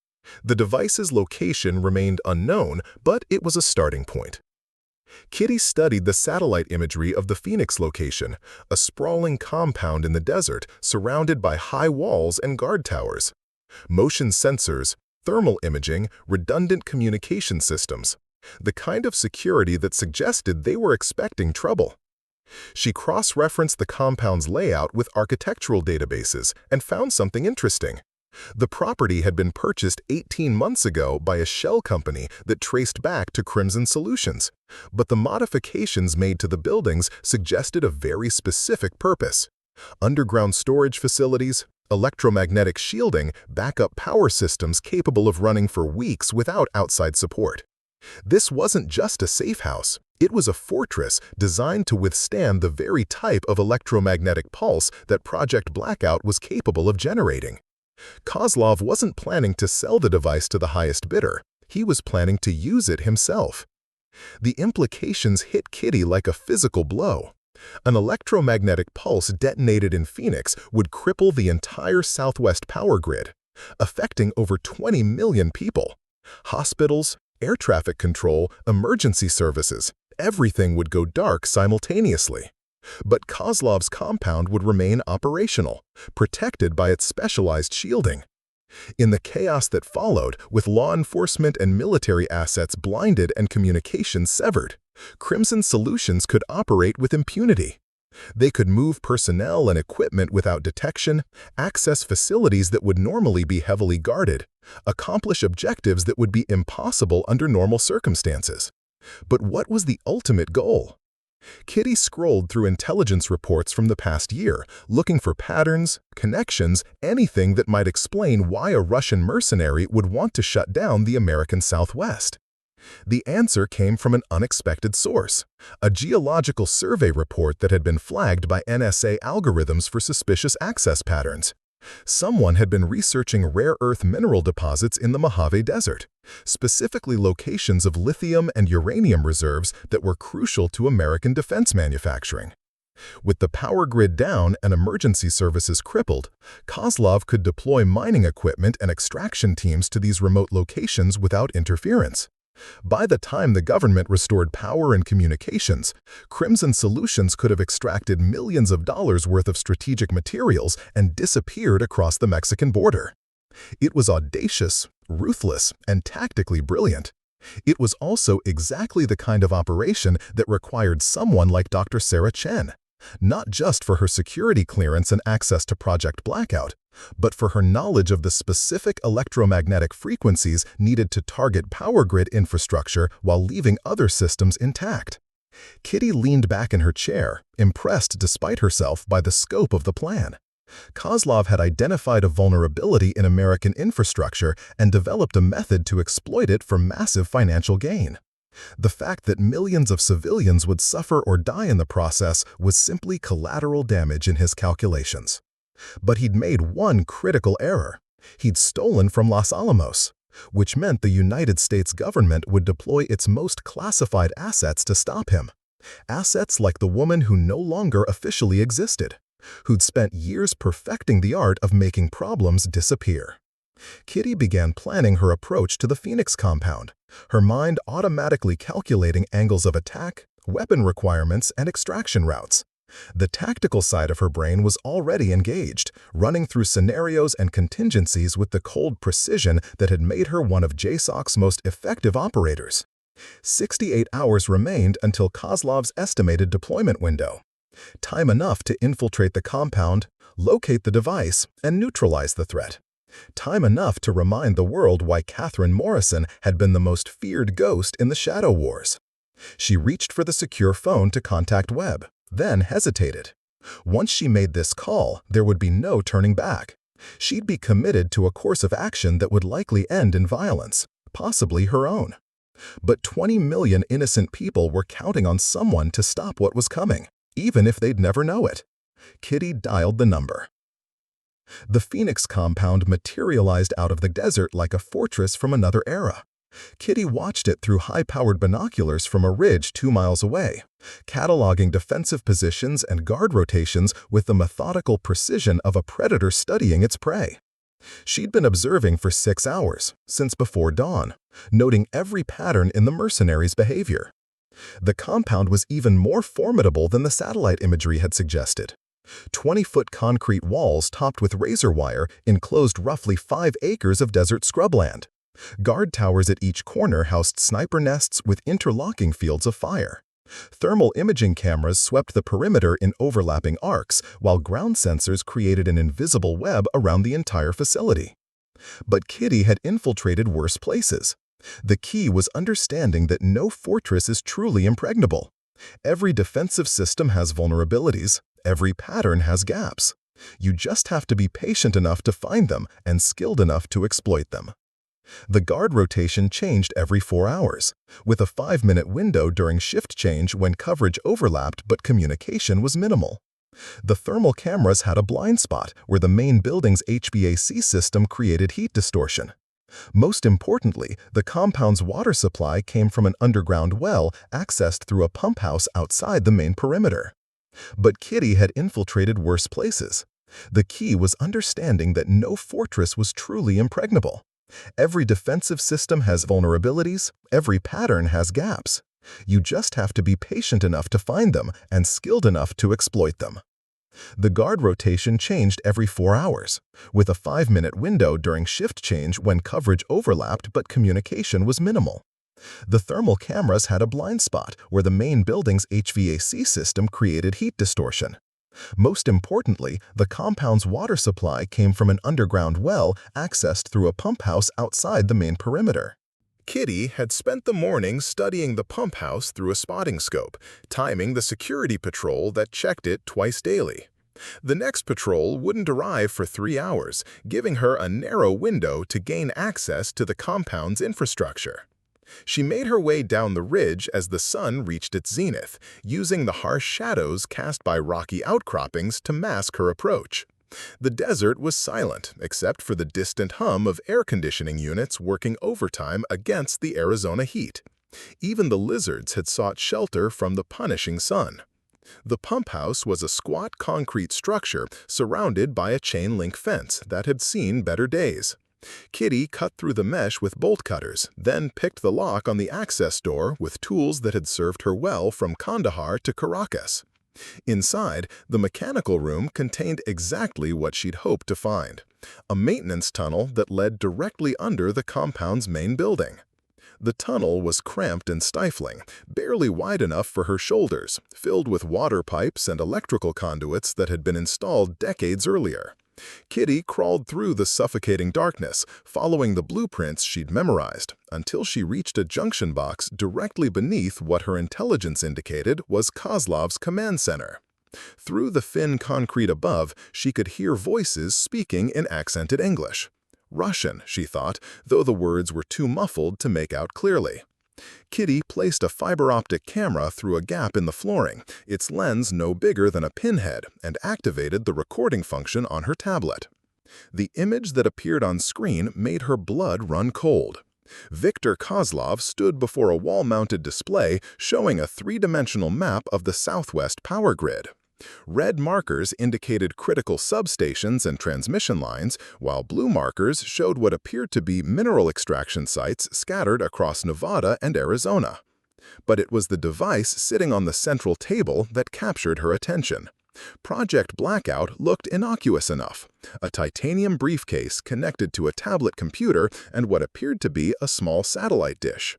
The device's location remained unknown, but it was a starting point. Kitty studied the satellite imagery of the Phoenix location, a sprawling compound in the desert surrounded by high walls and guard towers. Motion sensors, thermal imaging, redundant communication systems. The kind of security that suggested they were expecting trouble. She cross-referenced the compound's layout with architectural databases and found something interesting. The property had been purchased 18 months ago by a shell company that traced back to Crimson Solutions, but the modifications made to the buildings suggested a very specific purpose. Underground storage facilities, electromagnetic shielding, backup power systems capable of running for weeks without outside support. This wasn't just a safe house. It was a fortress designed to withstand the very type of electromagnetic pulse that Project Blackout was capable of generating. Kozlov wasn't planning to sell the device to the highest bidder. He was planning to use it himself. The implications hit Kitty like a physical blow. An electromagnetic pulse detonated in Phoenix would cripple the entire Southwest power grid, affecting over 20 million people. Hospitals, air traffic control, emergency services, everything would go dark simultaneously. But Kozlov's compound would remain operational, protected by its specialized shielding. In the chaos that followed, with law enforcement and military assets blinded and communications severed, Crimson Solutions could operate with impunity. They could move personnel and equipment without detection, access facilities that would normally be heavily guarded, accomplish objectives that would be impossible under normal circumstances. But what was the ultimate goal? Kitty scrolled through intelligence reports from the past year, looking for patterns, connections, anything that might explain why a Russian mercenary would want to shut down the American Southwest. The answer came from an unexpected source, a geological survey report that had been flagged by NSA algorithms for suspicious access patterns. Someone had been researching rare earth mineral deposits in the Mojave Desert, specifically locations of lithium and uranium reserves that were crucial to American defense manufacturing. With the power grid down and emergency services crippled, Kozlov could deploy mining equipment and extraction teams to these remote locations without interference. By the time the government restored power and communications, Crimson Solutions could have extracted millions of dollars worth of strategic materials and disappeared across the Mexican border. It was audacious, ruthless, and tactically brilliant. It was also exactly the kind of operation that required someone like Dr. Sarah Chen, not just for her security clearance and access to Project Blackout, but for her knowledge of the specific electromagnetic frequencies needed to target power grid infrastructure while leaving other systems intact. Kitty leaned back in her chair, impressed despite herself by the scope of the plan. Kozlov had identified a vulnerability in American infrastructure and developed a method to exploit it for massive financial gain. The fact that millions of civilians would suffer or die in the process was simply collateral damage in his calculations. But he'd made one critical error. He'd stolen from Los Alamos, which meant the United States government would deploy its most classified assets to stop him. Assets like the woman who no longer officially existed, who'd spent years perfecting the art of making problems disappear. Kitty began planning her approach to the Phoenix compound, her mind automatically calculating angles of attack, weapon requirements, and extraction routes. The tactical side of her brain was already engaged, running through scenarios and contingencies with the cold precision that had made her one of JSOC's most effective operators. 68 hours remained until Kozlov's estimated deployment window. Time enough to infiltrate the compound, locate the device, and neutralize the threat. Time enough to remind the world why Catherine Morrison had been the most feared ghost in the Shadow Wars. She reached for the secure phone to contact Webb, then hesitated. Once she made this call, there would be no turning back. She'd be committed to a course of action that would likely end in violence, possibly her own. But 20 million innocent people were counting on someone to stop what was coming, even if they'd never know it. Kitty dialed the number. The Phoenix compound materialized out of the desert like a fortress from another era. Kitty watched it through high-powered binoculars from a ridge 2 miles away, cataloging defensive positions and guard rotations with the methodical precision of a predator studying its prey. She'd been observing for 6 hours, since before dawn, noting every pattern in the mercenaries' behavior. The compound was even more formidable than the satellite imagery had suggested. 20-foot concrete walls topped with razor wire enclosed roughly 5 acres of desert scrubland. Guard towers at each corner housed sniper nests with interlocking fields of fire. Thermal imaging cameras swept the perimeter in overlapping arcs, while ground sensors created an invisible web around the entire facility. But Kitty had infiltrated worse places. The key was understanding that no fortress is truly impregnable. Every defensive system has vulnerabilities. Every pattern has gaps. You just have to be patient enough to find them and skilled enough to exploit them. The guard rotation changed every 4 hours, with a 5-minute window during shift change when coverage overlapped but communication was minimal. The thermal cameras had a blind spot where the main building's HVAC system created heat distortion. Most importantly, the compound's water supply came from an underground well accessed through a pump house outside the main perimeter. But Kitty had infiltrated worse places. The key was understanding that no fortress was truly impregnable. Every defensive system has vulnerabilities, every pattern has gaps. You just have to be patient enough to find them and skilled enough to exploit them. The guard rotation changed every 4 hours, with a 5-minute window during shift change when coverage overlapped but communication was minimal. The thermal cameras had a blind spot where the main building's HVAC system created heat distortion. Most importantly, the compound's water supply came from an underground well accessed through a pump house outside the main perimeter. Kitty had spent the morning studying the pump house through a spotting scope, timing the security patrol that checked it twice daily. The next patrol wouldn't arrive for 3 hours, giving her a narrow window to gain access to the compound's infrastructure. She made her way down the ridge as the sun reached its zenith, using the harsh shadows cast by rocky outcroppings to mask her approach. The desert was silent, except for the distant hum of air conditioning units working overtime against the Arizona heat. Even the lizards had sought shelter from the punishing sun. The pump house was a squat concrete structure surrounded by a chain-link fence that had seen better days. Kitty cut through the mesh with bolt cutters, then picked the lock on the access door with tools that had served her well from Kandahar to Caracas. Inside, the mechanical room contained exactly what she'd hoped to find: a maintenance tunnel that led directly under the compound's main building. The tunnel was cramped and stifling, barely wide enough for her shoulders, filled with water pipes and electrical conduits that had been installed decades earlier. Kitty crawled through the suffocating darkness, following the blueprints she'd memorized, until she reached a junction box directly beneath what her intelligence indicated was Kozlov's command center. Through the thin concrete above, she could hear voices speaking in accented English. Russian, she thought, though the words were too muffled to make out clearly. Kitty placed a fiber-optic camera through a gap in the flooring, its lens no bigger than a pinhead, and activated the recording function on her tablet. The image that appeared on screen made her blood run cold. Viktor Kozlov stood before a wall-mounted display showing a three-dimensional map of the Southwest power grid. Red markers indicated critical substations and transmission lines, while blue markers showed what appeared to be mineral extraction sites scattered across Nevada and Arizona. But it was the device sitting on the central table that captured her attention. Project Blackout looked innocuous enough: a titanium briefcase connected to a tablet computer and what appeared to be a small satellite dish.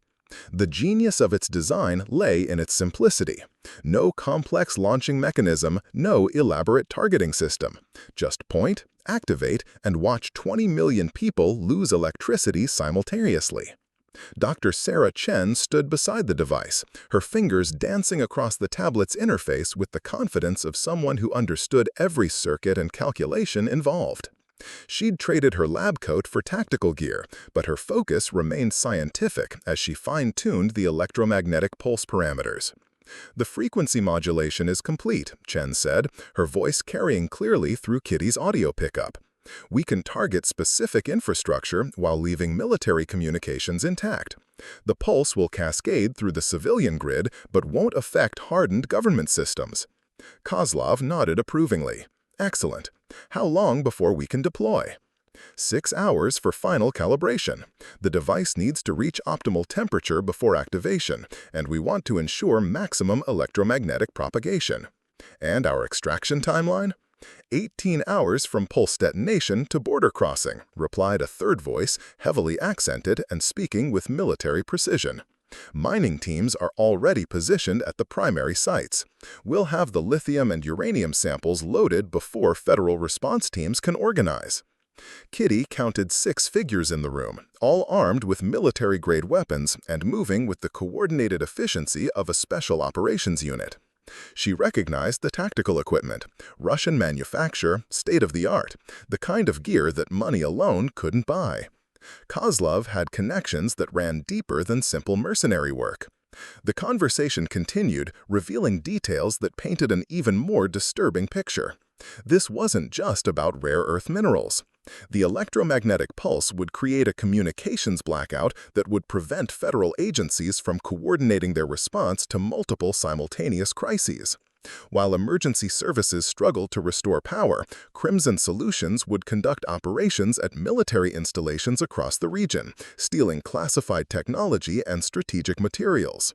The genius of its design lay in its simplicity. No complex launching mechanism, no elaborate targeting system. Just point, activate, and watch 20 million people lose electricity simultaneously. Dr. Sarah Chen stood beside the device, her fingers dancing across the tablet's interface with the confidence of someone who understood every circuit and calculation involved. She'd traded her lab coat for tactical gear, but her focus remained scientific as she fine-tuned the electromagnetic pulse parameters. "The frequency modulation is complete," Chen said, her voice carrying clearly through Kitty's audio pickup. "We can target specific infrastructure while leaving military communications intact. The pulse will cascade through the civilian grid but won't affect hardened government systems." Kozlov nodded approvingly. "Excellent. How long before we can deploy?" 6 hours for final calibration. The device needs to reach optimal temperature before activation, and we want to ensure maximum electromagnetic propagation. "And our extraction timeline?" 18 hours from pulse detonation to border crossing," replied a third voice, heavily accented and speaking with military precision. "Mining teams are already positioned at the primary sites. We'll have the lithium and uranium samples loaded before federal response teams can organize." Kitty counted 6 figures in the room, all armed with military-grade weapons and moving with the coordinated efficiency of a special operations unit. She recognized the tactical equipment: Russian manufacture, state-of-the-art, the kind of gear that money alone couldn't buy. Kozlov had connections that ran deeper than simple mercenary work. The conversation continued, revealing details that painted an even more disturbing picture. This wasn't just about rare earth minerals. The electromagnetic pulse would create a communications blackout that would prevent federal agencies from coordinating their response to multiple simultaneous crises. While emergency services struggled to restore power, Crimson Solutions would conduct operations at military installations across the region, stealing classified technology and strategic materials.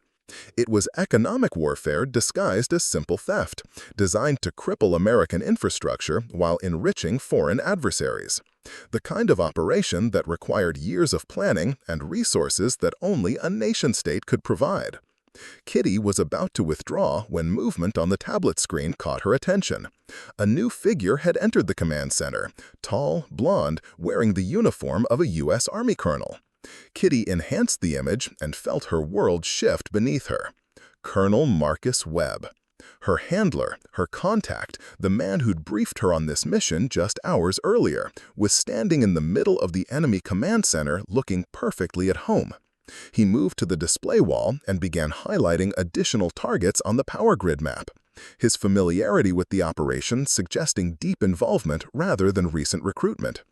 It was economic warfare disguised as simple theft, designed to cripple American infrastructure while enriching foreign adversaries. The kind of operation that required years of planning and resources that only a nation-state could provide. Kitty was about to withdraw when movement on the tablet screen caught her attention. A new figure had entered the command center, tall, blonde, wearing the uniform of a U.S. Army colonel. Kitty enhanced the image and felt her world shift beneath her. Colonel Marcus Webb. Her handler, her contact, the man who'd briefed her on this mission just hours earlier, was standing in the middle of the enemy command center looking perfectly at home. He moved to the display wall and began highlighting additional targets on the power grid map, his familiarity with the operation suggesting deep involvement rather than recent recruitment.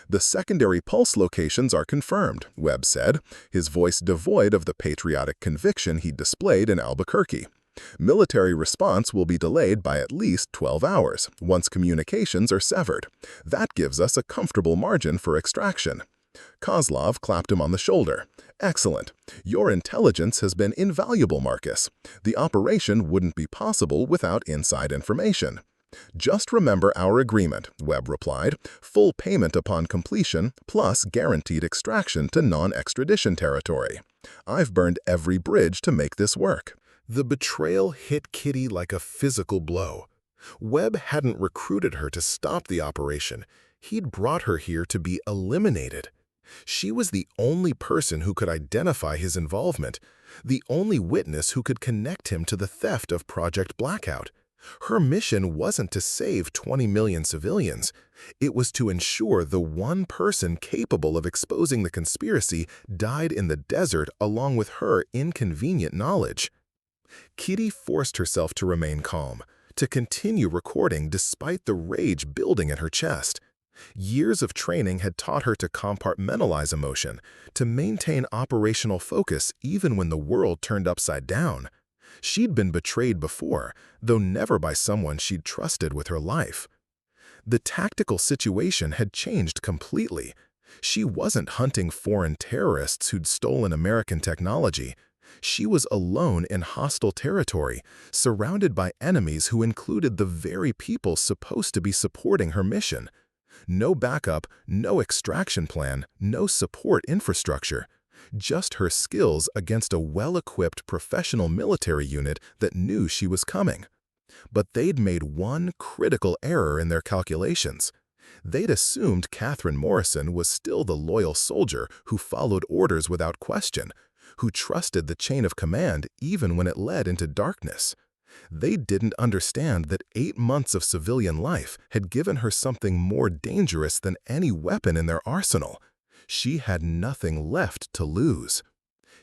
"The secondary pulse locations are confirmed," Webb said, his voice devoid of the patriotic conviction he displayed in Albuquerque. "Military response will be delayed by at least 12 hours once communications are severed. That gives us a comfortable margin for extraction." Kozlov clapped him on the shoulder. "Excellent. Your intelligence has been invaluable, Marcus. The operation wouldn't be possible without inside information." "Just remember our agreement," Webb replied. "Full payment upon completion, plus guaranteed extraction to non-extradition territory. I've burned every bridge to make this work." The betrayal hit Kitty like a physical blow. Webb hadn't recruited her to stop the operation. He'd brought her here to be eliminated. She was the only person who could identify his involvement, the only witness who could connect him to the theft of Project Blackout. Her mission wasn't to save 20 million civilians. It was to ensure the one person capable of exposing the conspiracy died in the desert along with her inconvenient knowledge. Kitty forced herself to remain calm, to continue recording despite the rage building in her chest. Years of training had taught her to compartmentalize emotion, to maintain operational focus even when the world turned upside down. She'd been betrayed before, though never by someone she'd trusted with her life. The tactical situation had changed completely. She wasn't hunting foreign terrorists who'd stolen American technology. She was alone in hostile territory, surrounded by enemies who included the very people supposed to be supporting her mission. No backup, no extraction plan, no support infrastructure. Just her skills against a well-equipped professional military unit that knew she was coming. But they'd made one critical error in their calculations. They'd assumed Catherine Morrison was still the loyal soldier who followed orders without question, who trusted the chain of command even when it led into darkness. They didn't understand that 8 months of civilian life had given her something more dangerous than any weapon in their arsenal. She had nothing left to lose.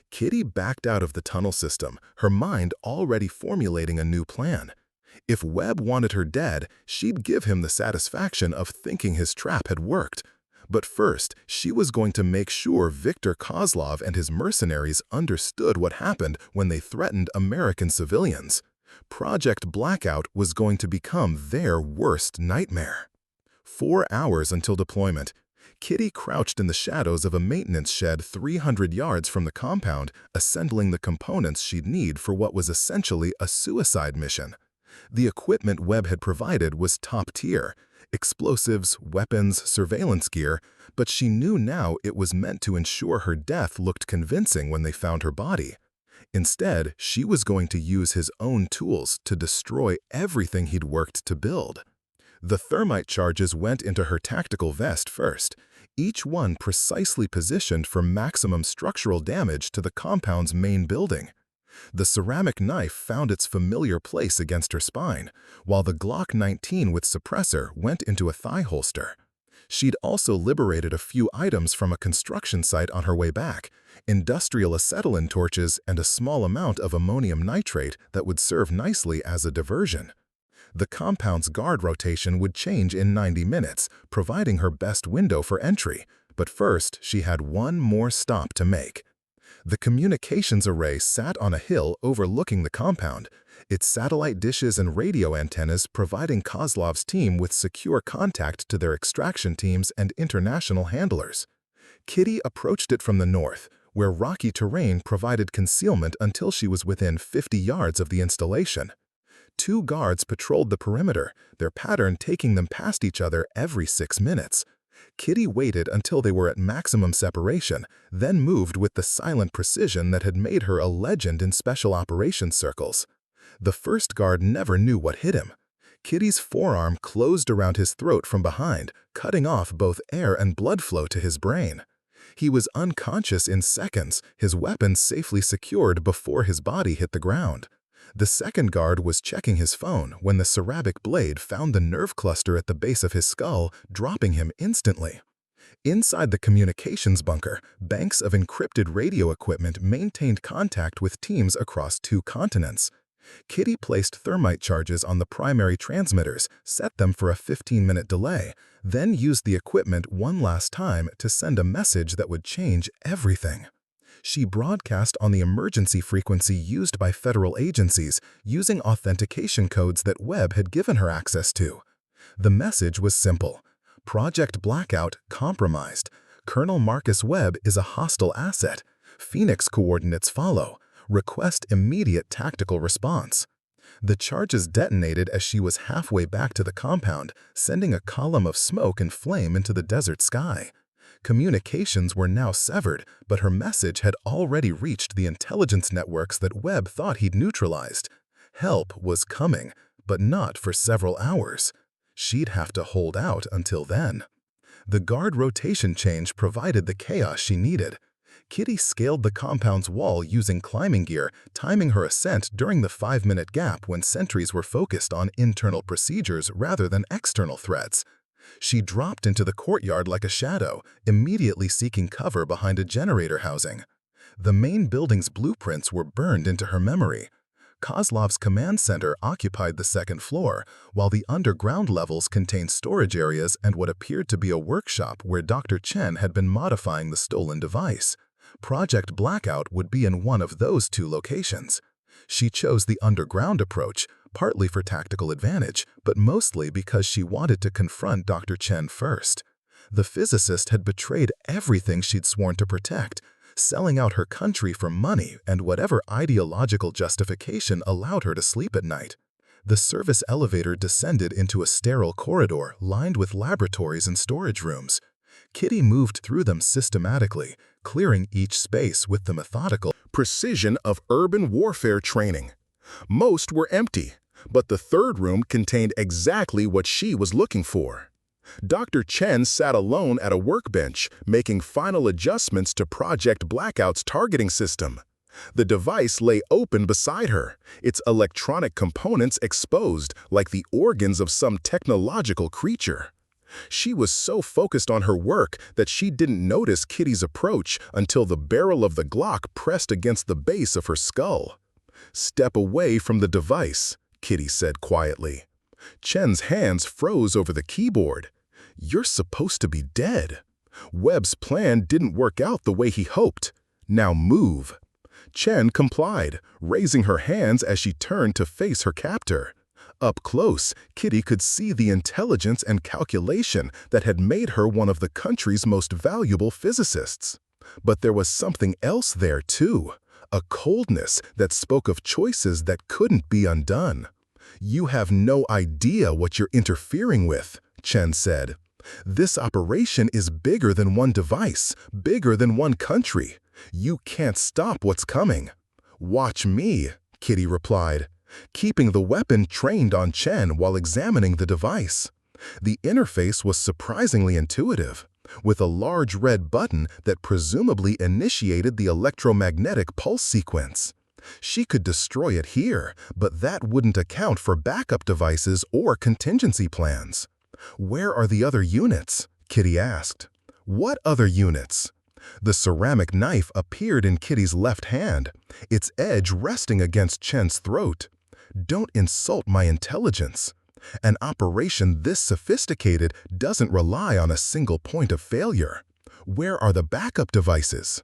Kitty backed out of the tunnel system, her mind already formulating a new plan. If Webb wanted her dead, she'd give him the satisfaction of thinking his trap had worked. But first, she was going to make sure Viktor Kozlov and his mercenaries understood what happened when they threatened American civilians. Project Blackout was going to become their worst nightmare. 4 hours until deployment. Kitty crouched in the shadows of a maintenance shed 300 yards from the compound, assembling the components she'd need for what was essentially a suicide mission. The equipment Webb had provided was top tier. Explosives, weapons, surveillance gear, but she knew now it was meant to ensure her death looked convincing when they found her body. Instead, she was going to use his own tools to destroy everything he'd worked to build. The thermite charges went into her tactical vest first, each one precisely positioned for maximum structural damage to the compound's main building. The ceramic knife found its familiar place against her spine, while the Glock 19 with suppressor went into a thigh holster. She'd also liberated a few items from a construction site on her way back, industrial acetylene torches and a small amount of ammonium nitrate that would serve nicely as a diversion. The compound's guard rotation would change in 90 minutes, providing her best window for entry, but first she had one more stop to make. The communications array sat on a hill overlooking the compound, its satellite dishes and radio antennas providing Kozlov's team with secure contact to their extraction teams and international handlers. Kitty approached it from the north, where rocky terrain provided concealment until she was within 50 yards of the installation. 2 guards patrolled the perimeter, their pattern taking them past each other every 6 minutes. Kitty waited until they were at maximum separation, then moved with the silent precision that had made her a legend in special operations circles. The first guard never knew what hit him. Kitty's forearm closed around his throat from behind, cutting off both air and blood flow to his brain. He was unconscious in seconds, his weapon safely secured before his body hit the ground. The second guard was checking his phone when the ceramic blade found the nerve cluster at the base of his skull, dropping him instantly. Inside the communications bunker, banks of encrypted radio equipment maintained contact with teams across 2 continents. Kitty placed thermite charges on the primary transmitters, set them for a 15-minute delay, then used the equipment one last time to send a message that would change everything. She broadcast on the emergency frequency used by federal agencies, using authentication codes that Webb had given her access to. The message was simple. Project Blackout compromised. Colonel Marcus Webb is a hostile asset. Phoenix coordinates follow. Request immediate tactical response. The charges detonated as she was halfway back to the compound, sending a column of smoke and flame into the desert sky. Communications were now severed, but her message had already reached the intelligence networks that Webb thought he'd neutralized. Help was coming, but not for several hours. She'd have to hold out until then. The guard rotation change provided the chaos she needed. Kitty scaled the compound's wall using climbing gear, timing her ascent during the 5-minute gap when sentries were focused on internal procedures rather than external threats. She dropped into the courtyard like a shadow, immediately seeking cover behind a generator housing. The main building's blueprints were burned into her memory. Kozlov's command center occupied the 2nd floor, while the underground levels contained storage areas and what appeared to be a workshop where Dr. Chen had been modifying the stolen device. Project Blackout would be in one of those 2 locations. She chose the underground approach, partly for tactical advantage, but mostly because she wanted to confront Dr. Chen first. The physicist had betrayed everything she'd sworn to protect, selling out her country for money and whatever ideological justification allowed her to sleep at night. The service elevator descended into a sterile corridor lined with laboratories and storage rooms. Kitty moved through them systematically, clearing each space with the methodical precision of urban warfare training. Most were empty, but the 3rd room contained exactly what she was looking for. Dr. Chen sat alone at a workbench, making final adjustments to Project Blackout's targeting system. The device lay open beside her, its electronic components exposed like the organs of some technological creature. She was so focused on her work that she didn't notice Kitty's approach until the barrel of the Glock pressed against the base of her skull. "Step away from the device," Kitty said quietly. Chen's hands froze over the keyboard. "You're supposed to be dead. Webb's plan didn't work out the way he hoped. Now move." Chen complied, raising her hands as she turned to face her captor. Up close, Kitty could see the intelligence and calculation that had made her one of the country's most valuable physicists. But there was something else there too, a coldness that spoke of choices that couldn't be undone. "You have no idea what you're interfering with," Chen said. "This operation is bigger than one device, bigger than one country. You can't stop what's coming." "Watch me," Kitty replied, keeping the weapon trained on Chen while examining the device. The interface was surprisingly intuitive, with a large red button that presumably initiated the electromagnetic pulse sequence. She could destroy it here, but that wouldn't account for backup devices or contingency plans. "Where are the other units?" Kitty asked. "What other units?" The ceramic knife appeared in Kitty's left hand, its edge resting against Chen's throat. "Don't insult my intelligence. An operation this sophisticated doesn't rely on a single point of failure. Where are the backup devices?"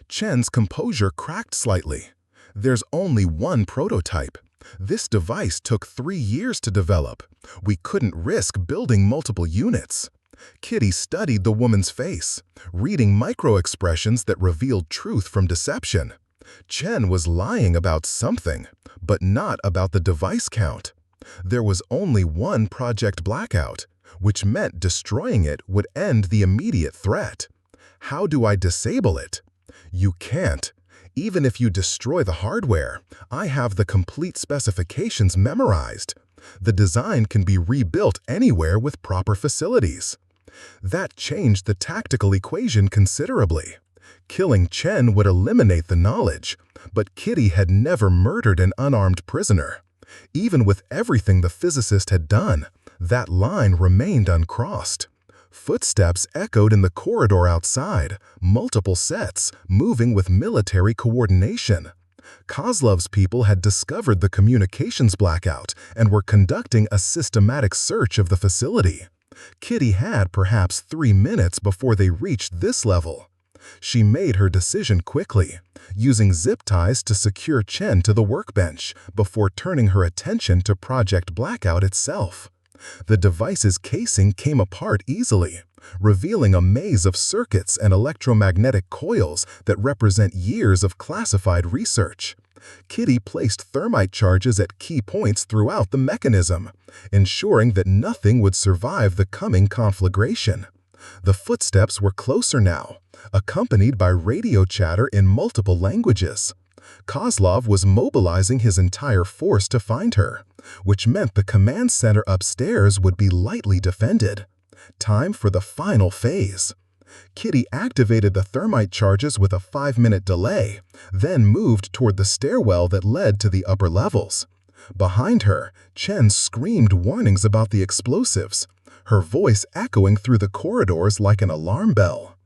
Chen's composure cracked slightly. "There's only one prototype. This device took 3 years to develop. We couldn't risk building multiple units." Kitty studied the woman's face, reading micro-expressions that revealed truth from deception. Chen was lying about something, but not about the device count. There was only one Project Blackout. which meant destroying it would end the immediate threat. How do I disable it? You can't. Even if you destroy the hardware, I have the complete specifications memorized. The design can be rebuilt anywhere with proper facilities. That changed the tactical equation considerably. Killing Chen would eliminate the knowledge, but Kitty had never murdered an unarmed prisoner. Even with everything the physicist had done, that line remained uncrossed. Footsteps echoed in the corridor outside, multiple sets, moving with military coordination. Kozlov's people had discovered the communications blackout and were conducting a systematic search of the facility. Kitty had perhaps 3 minutes before they reached this level. She made her decision quickly, using zip ties to secure Chen to the workbench before turning her attention to Project Blackout itself. The device's casing came apart easily, revealing a maze of circuits and electromagnetic coils that represent years of classified research. Kitty placed thermite charges at key points throughout the mechanism, ensuring that nothing would survive the coming conflagration. The footsteps were closer now, accompanied by radio chatter in multiple languages. Kozlov was mobilizing his entire force to find her, which meant the command center upstairs would be lightly defended. Time for the final phase. Kitty activated the thermite charges with a 5-minute delay, then moved toward the stairwell that led to the upper levels. Behind her, Chen screamed warnings about the explosives, her voice echoing through the corridors like an alarm bell.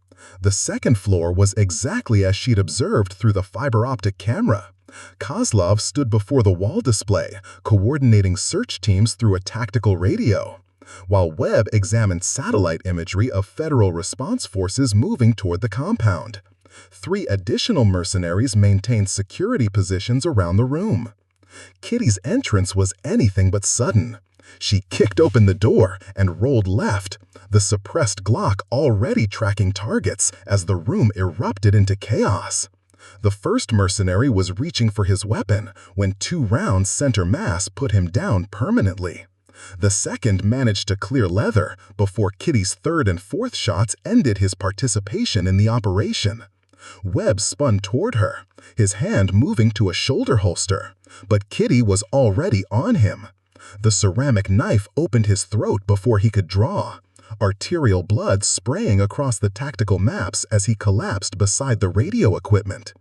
The second floor was exactly as she'd observed through the fiber-optic camera. Kozlov stood before the wall display, coordinating search teams through a tactical radio, while Webb examined satellite imagery of federal response forces moving toward the compound. 3 additional mercenaries maintained security positions around the room. Kitty's entrance was anything but sudden. She kicked open the door and rolled left, the suppressed Glock already tracking targets as the room erupted into chaos. The first mercenary was reaching for his weapon when 2 rounds center mass put him down permanently. The second managed to clear leather before Kitty's third and fourth shots ended his participation in the operation. Webb spun toward her, his hand moving to a shoulder holster, but Kitty was already on him. The ceramic knife opened his throat before he could draw, arterial blood spraying across the tactical maps as he collapsed beside the radio equipment.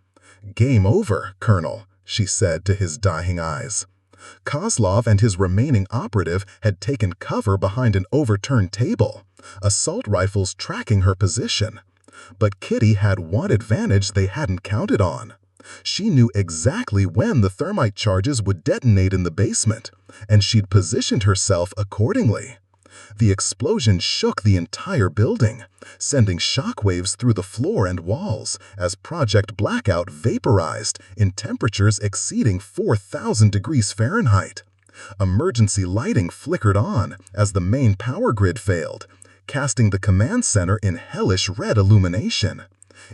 "Game over, Colonel," she said to his dying eyes. Kozlov and his remaining operative had taken cover behind an overturned table, assault rifles tracking her position. But Kitty had one advantage they hadn't counted on. She knew exactly when the thermite charges would detonate in the basement, and she'd positioned herself accordingly. The explosion shook the entire building, sending shockwaves through the floor and walls as Project Blackout vaporized in temperatures exceeding 4,000 degrees Fahrenheit. Emergency lighting flickered on as the main power grid failed, casting the command center in hellish red illumination.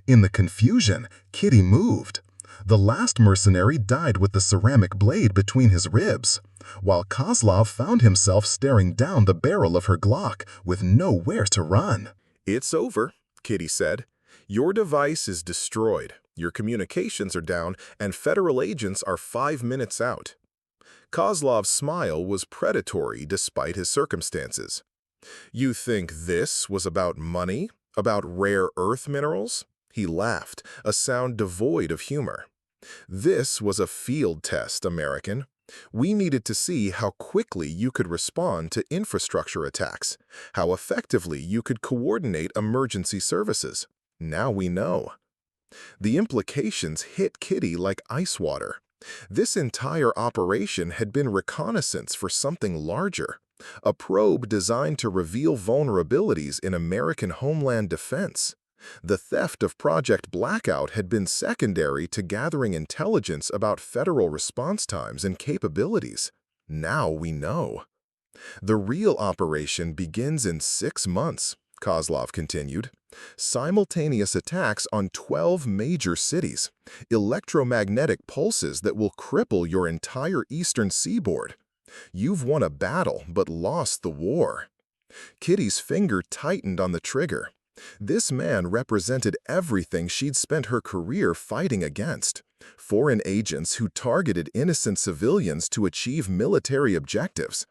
In the confusion, Kitty moved. The last mercenary died with the ceramic blade between his ribs, while Kozlov found himself staring down the barrel of her Glock with nowhere to run. "It's over," Kitty said. "Your device is destroyed, your communications are down, and federal agents are 5 minutes out." Kozlov's smile was predatory despite his circumstances. "You think this was about money? About rare earth minerals?" He laughed, a sound devoid of humor. "This was a field test, American. We needed to see how quickly you could respond to infrastructure attacks, how effectively you could coordinate emergency services. Now we know." The implications hit Kitty like ice water. This entire operation had been reconnaissance for something larger, a probe designed to reveal vulnerabilities in American homeland defense. The theft of Project Blackout had been secondary to gathering intelligence about federal response times and capabilities. Now we know. "The real operation begins in 6 months, Kozlov continued. "Simultaneous attacks on 12 major cities, electromagnetic pulses that will cripple your entire eastern seaboard. You've won a battle but lost the war." Kitty's finger tightened on the trigger. This man represented everything she'd spent her career fighting against. Foreign agents who targeted innocent civilians to achieve military objectives.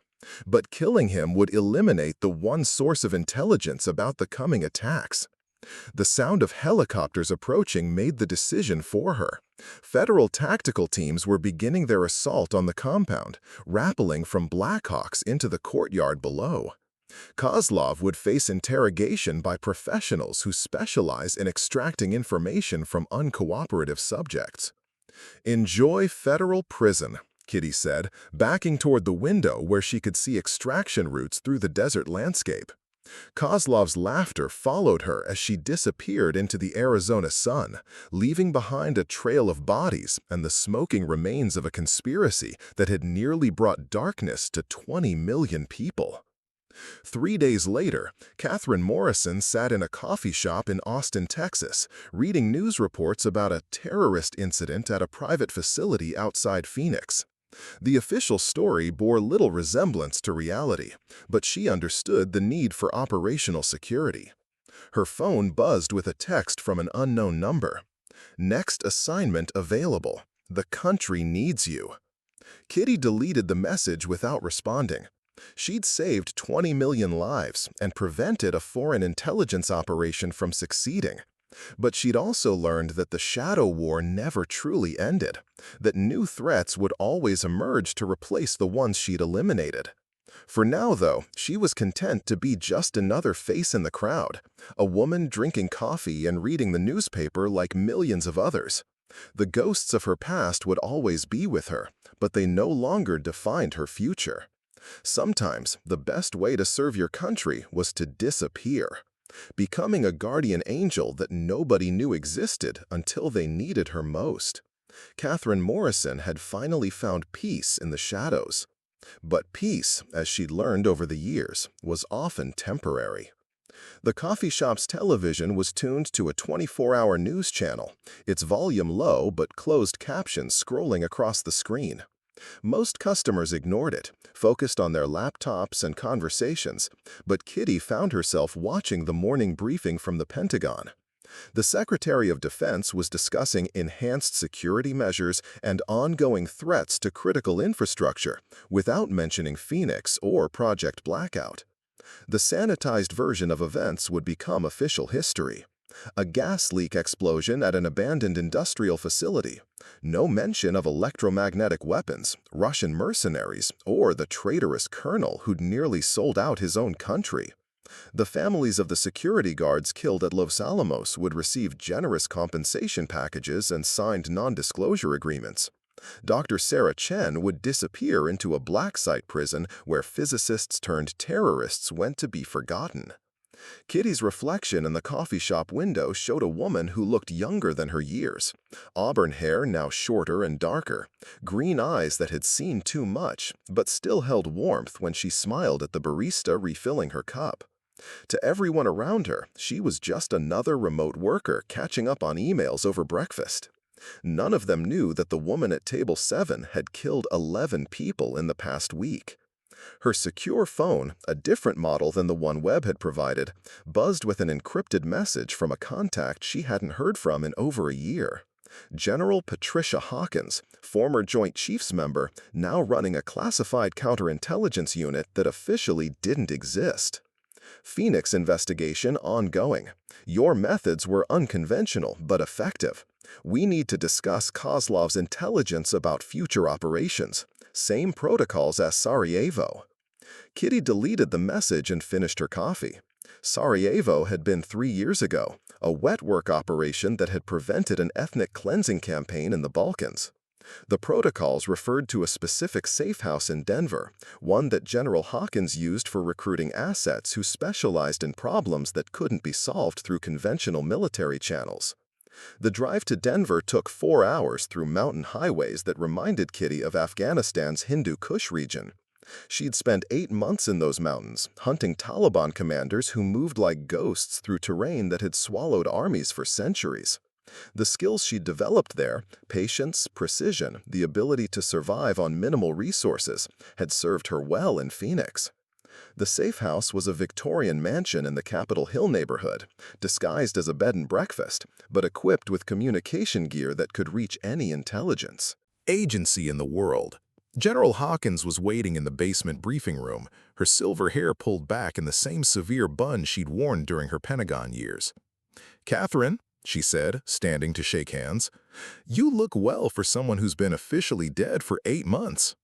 But killing him would eliminate the one source of intelligence about the coming attacks. The sound of helicopters approaching made the decision for her. Federal tactical teams were beginning their assault on the compound, rappelling from Blackhawks into the courtyard below. Kozlov would face interrogation by professionals who specialize in extracting information from uncooperative subjects. "Enjoy federal prison," Kitty said, backing toward the window where she could see extraction routes through the desert landscape. Kozlov's laughter followed her as she disappeared into the Arizona sun, leaving behind a trail of bodies and the smoking remains of a conspiracy that had nearly brought darkness to 20 million people. 3 days later, Catherine Morrison sat in a coffee shop in Austin, Texas, reading news reports about a terrorist incident at a private facility outside Phoenix. The official story bore little resemblance to reality, but she understood the need for operational security. Her phone buzzed with a text from an unknown number. "Next assignment available. The country needs you." Kitty deleted the message without responding. She'd saved 20 million lives and prevented a foreign intelligence operation from succeeding. But she'd also learned that the shadow war never truly ended, that new threats would always emerge to replace the ones she'd eliminated. For now, though, she was content to be just another face in the crowd, a woman drinking coffee and reading the newspaper like millions of others. The ghosts of her past would always be with her, but they no longer defined her future. Sometimes, the best way to serve your country was to disappear, becoming a guardian angel that nobody knew existed until they needed her most. Catherine Morrison had finally found peace in the shadows. But peace, as she'd learned over the years, was often temporary. The coffee shop's television was tuned to a 24-hour news channel, its volume low but closed captions scrolling across the screen. Most customers ignored it, focused on their laptops and conversations, but Kitty found herself watching the morning briefing from the Pentagon. The Secretary of Defense was discussing enhanced security measures and ongoing threats to critical infrastructure, without mentioning Phoenix or Project Blackout. The sanitized version of events would become official history. A gas leak explosion at an abandoned industrial facility. No mention of electromagnetic weapons, Russian mercenaries, or the traitorous colonel who'd nearly sold out his own country. The families of the security guards killed at Los Alamos would receive generous compensation packages and signed non-disclosure agreements. Dr. Sarah Chen would disappear into a black site prison where physicists turned terrorists went to be forgotten. Kitty's reflection in the coffee shop window showed a woman who looked younger than her years. Auburn hair now shorter and darker, green eyes that had seen too much, but still held warmth when she smiled at the barista refilling her cup. To everyone around her, she was just another remote worker catching up on emails over breakfast. None of them knew that the woman at table 7 had killed 11 people in the past week. Her secure phone, a different model than the one Webb had provided, buzzed with an encrypted message from a contact she hadn't heard from in over a year. General Patricia Hawkins, former Joint Chiefs member, now running a classified counterintelligence unit that officially didn't exist. Phoenix investigation ongoing. Your methods were unconventional but effective. We need to discuss Kozlov's intelligence about future operations. Same protocols as Sarajevo. Kitty deleted the message and finished her coffee. Sarajevo had been 3 years ago, a wet work operation that had prevented an ethnic cleansing campaign in the Balkans. The protocols referred to a specific safe house in Denver, one that General Hawkins used for recruiting assets who specialized in problems that couldn't be solved through conventional military channels. The drive to Denver took 4 hours through mountain highways that reminded Kitty of Afghanistan's Hindu Kush region. She'd spent 8 months in those mountains, hunting Taliban commanders who moved like ghosts through terrain that had swallowed armies for centuries. The skills she'd developed there, patience, precision, the ability to survive on minimal resources, had served her well in Phoenix. The safe house was a Victorian mansion in the Capitol Hill neighborhood, disguised as a bed and breakfast, but equipped with communication gear that could reach any intelligence agency in the world. General Hawkins was waiting in the basement briefing room, her silver hair pulled back in the same severe bun she'd worn during her Pentagon years. "Catherine," she said, standing to shake hands, "you look well for someone who's been officially dead for 8 months."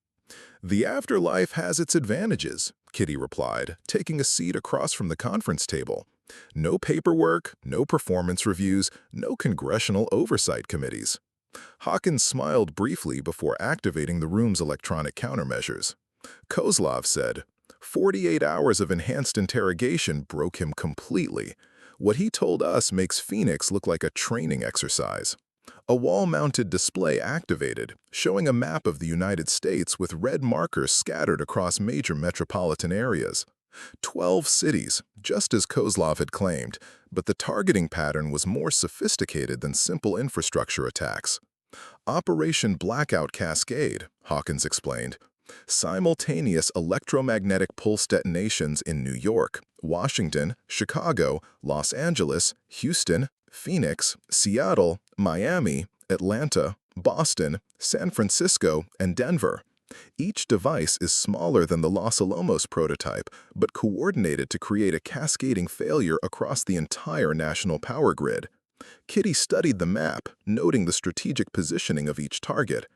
"The afterlife has its advantages," Kitty replied, taking a seat across from the conference table. "No paperwork, no performance reviews, no congressional oversight committees." Hawkins smiled briefly before activating the room's electronic countermeasures. Kozlov said, 48 hours of enhanced interrogation broke him completely. What he told us makes Phoenix look like a training exercise. A wall-mounted display activated, showing a map of the United States with red markers scattered across major metropolitan areas. 12 cities, just as Kozlov had claimed, but the targeting pattern was more sophisticated than simple infrastructure attacks. Operation Blackout Cascade, Hawkins explained. Simultaneous electromagnetic pulse detonations in New York, Washington, Chicago, Los Angeles, Houston, Phoenix, Seattle, Miami, Atlanta, Boston, San Francisco, and Denver. Each device is smaller than the Los Alamos prototype, but coordinated to create a cascading failure across the entire national power grid. Kitty studied the map, noting the strategic positioning of each target.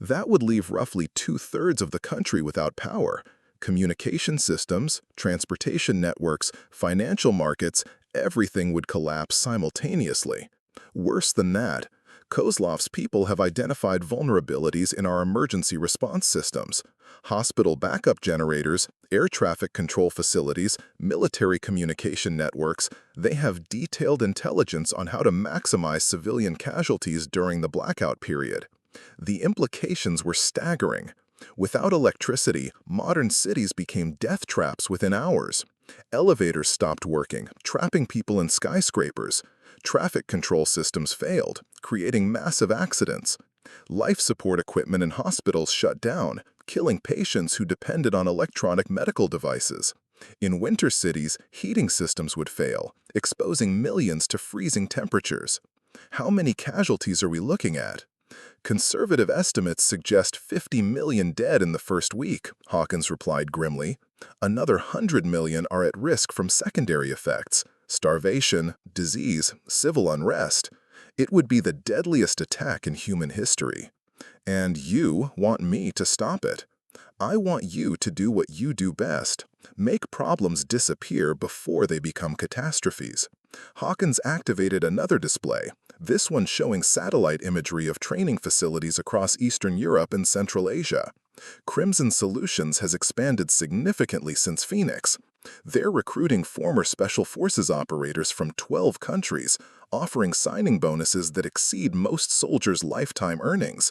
That would leave roughly 2/3 of the country without power. Communication systems, transportation networks, financial markets, everything would collapse simultaneously. Worse than that, Kozlov's people have identified vulnerabilities in our emergency response systems. Hospital backup generators, air traffic control facilities, military communication networks, they have detailed intelligence on how to maximize civilian casualties during the blackout period. The implications were staggering. Without electricity, modern cities became death traps within hours. Elevators stopped working, trapping people in skyscrapers. Traffic control systems failed, creating massive accidents. Life support equipment in hospitals shut down, killing patients who depended on electronic medical devices. In winter cities, heating systems would fail, exposing millions to freezing temperatures. How many casualties are we looking at? Conservative estimates suggest 50 million dead in the first week, Hawkins replied grimly. Another 100 million are at risk from secondary effects, starvation, disease, civil unrest. It would be the deadliest attack in human history. And you want me to stop it. I want you to do what you do best. Make problems disappear before they become catastrophes. Hawkins activated another display, this one showing satellite imagery of training facilities across Eastern Europe and Central Asia. Crimson Solutions has expanded significantly since Phoenix. They're recruiting former Special Forces operators from 12 countries, offering signing bonuses that exceed most soldiers' lifetime earnings.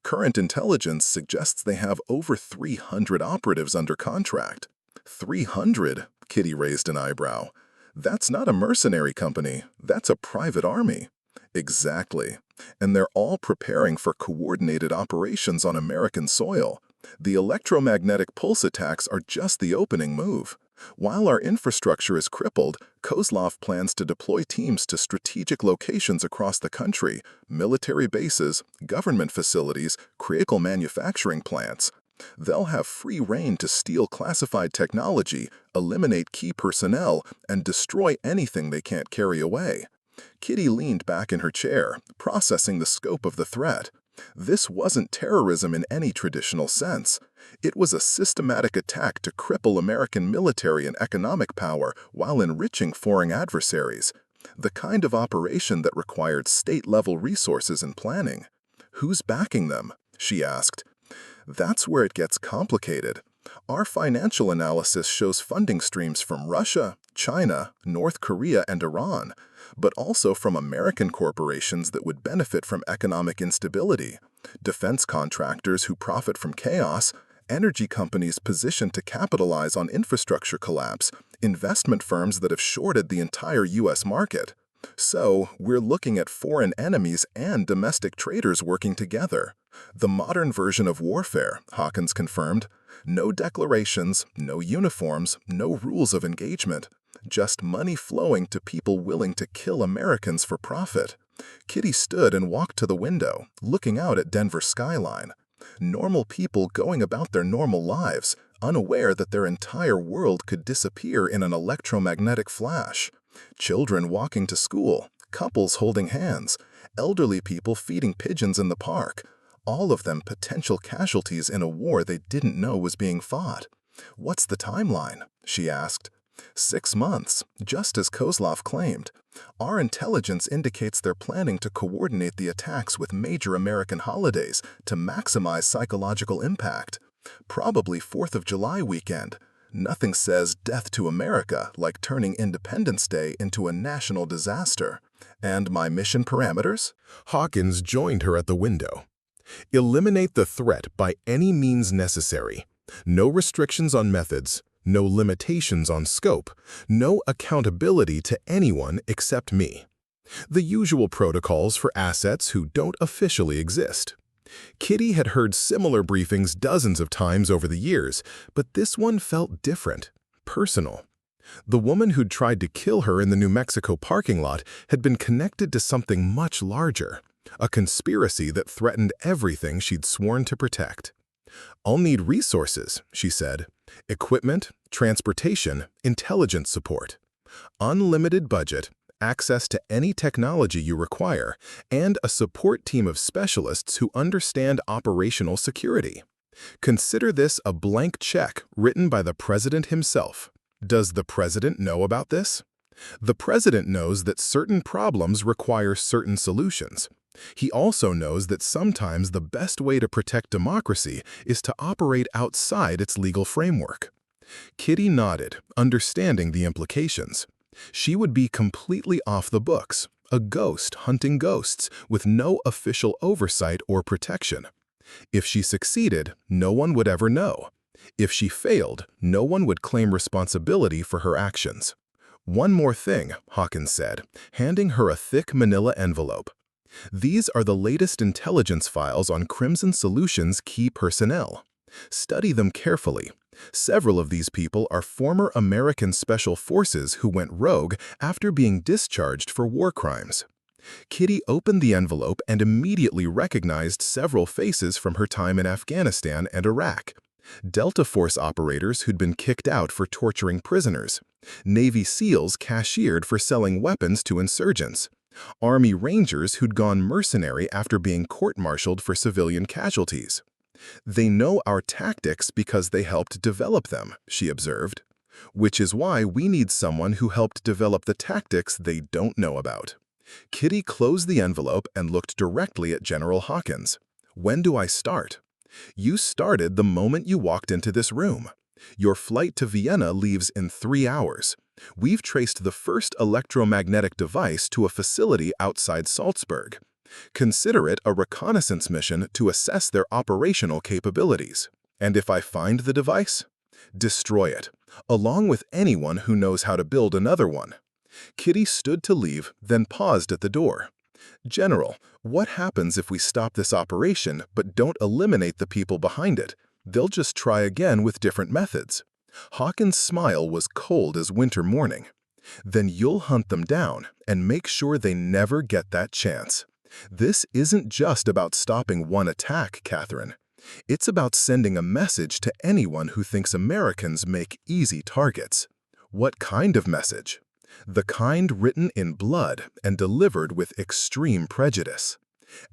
Current intelligence suggests they have over 300 operatives under contract. 300? Kitty raised an eyebrow. That's not a mercenary company, that's a private army. Exactly. And they're all preparing for coordinated operations on American soil. The electromagnetic pulse attacks are just the opening move. While our infrastructure is crippled, Kozlov plans to deploy teams to strategic locations across the country, military bases, government facilities, critical manufacturing plants. They'll have free rein to steal classified technology, eliminate key personnel, and destroy anything they can't carry away. Kitty leaned back in her chair, processing the scope of the threat. This wasn't terrorism in any traditional sense. It was a systematic attack to cripple American military and economic power while enriching foreign adversaries. The kind of operation that required state-level resources and planning. Who's backing them? She asked. That's where it gets complicated. Our financial analysis shows funding streams from Russia, China, North Korea, and Iran, but also from American corporations that would benefit from economic instability, defense contractors who profit from chaos, energy companies positioned to capitalize on infrastructure collapse, investment firms that have shorted the entire U.S. market. So, we're looking at foreign enemies and domestic traitors working together. The modern version of warfare, Hawkins confirmed. No declarations, no uniforms, no rules of engagement. Just money flowing to people willing to kill Americans for profit. Kitty stood and walked to the window, looking out at Denver's skyline. Normal people going about their normal lives, unaware that their entire world could disappear in an electromagnetic flash. Children walking to school, couples holding hands, elderly people feeding pigeons in the park, all of them potential casualties in a war they didn't know was being fought. "What's the timeline?" she asked. 6 months, just as Kozlov claimed. Our intelligence indicates they're planning to coordinate the attacks with major American holidays to maximize psychological impact. Probably 4th of July weekend. Nothing says death to America like turning Independence Day into a national disaster. And my mission parameters? Hawkins joined her at the window. Eliminate the threat by any means necessary. No restrictions on methods, no limitations on scope, no accountability to anyone except me. The usual protocols for assets who don't officially exist. Kitty had heard similar briefings dozens of times over the years, but this one felt different, personal. The woman who'd tried to kill her in the New Mexico parking lot had been connected to something much larger, a conspiracy that threatened everything she'd sworn to protect. "I'll need resources," she said. "Equipment, transportation, intelligence support. Unlimited budget, access to any technology you require, and a support team of specialists who understand operational security. Consider this a blank check written by the president himself." Does the president know about this? The president knows that certain problems require certain solutions. He also knows that sometimes the best way to protect democracy is to operate outside its legal framework. Kitty nodded, understanding the implications. She would be completely off the books, a ghost hunting ghosts with no official oversight or protection. If she succeeded, no one would ever know. If she failed, no one would claim responsibility for her actions. "One more thing," Hawkins said, handing her a thick manila envelope. "These are the latest intelligence files on Crimson Solutions' key personnel. Study them carefully. Several of these people are former American Special Forces who went rogue after being discharged for war crimes." Kitty opened the envelope and immediately recognized several faces from her time in Afghanistan and Iraq. Delta Force operators who'd been kicked out for torturing prisoners, Navy SEALs cashiered for selling weapons to insurgents, Army Rangers who'd gone mercenary after being court-martialed for civilian casualties. "They know our tactics because they helped develop them," she observed. "Which is why we need someone who helped develop the tactics they don't know about." Kitty closed the envelope and looked directly at General Hawkins. "When do I start?" "You started the moment you walked into this room. Your flight to Vienna leaves in 3 hours. We've traced the first electromagnetic device to a facility outside Salzburg. Consider it a reconnaissance mission to assess their operational capabilities. And if I find the device, destroy it, along with anyone who knows how to build another one." Kitty stood to leave, then paused at the door. "General, what happens if we stop this operation but don't eliminate the people behind it? They'll just try again with different methods." Hawkins' smile was cold as winter morning. "Then you'll hunt them down and make sure they never get that chance. This isn't just about stopping one attack, Catherine. It's about sending a message to anyone who thinks Americans make easy targets." "What kind of message?" "The kind written in blood and delivered with extreme prejudice."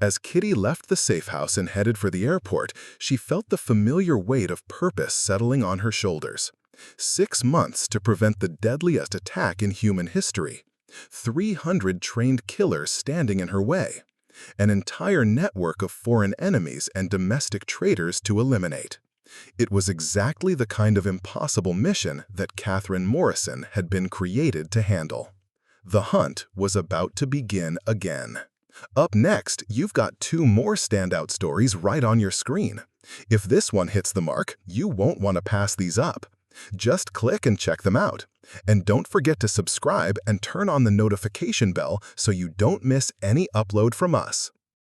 As Kitty left the safe house and headed for the airport, she felt the familiar weight of purpose settling on her shoulders. 6 months to prevent the deadliest attack in human history. 300 trained killers standing in her way. An entire network of foreign enemies and domestic traitors to eliminate. It was exactly the kind of impossible mission that Catherine Morrison had been created to handle. The hunt was about to begin again. Up next, you've got 2 more standout stories right on your screen. If this one hits the mark, you won't want to pass these up. Just click and check them out. And don't forget to subscribe and turn on the notification bell so you don't miss any upload from us.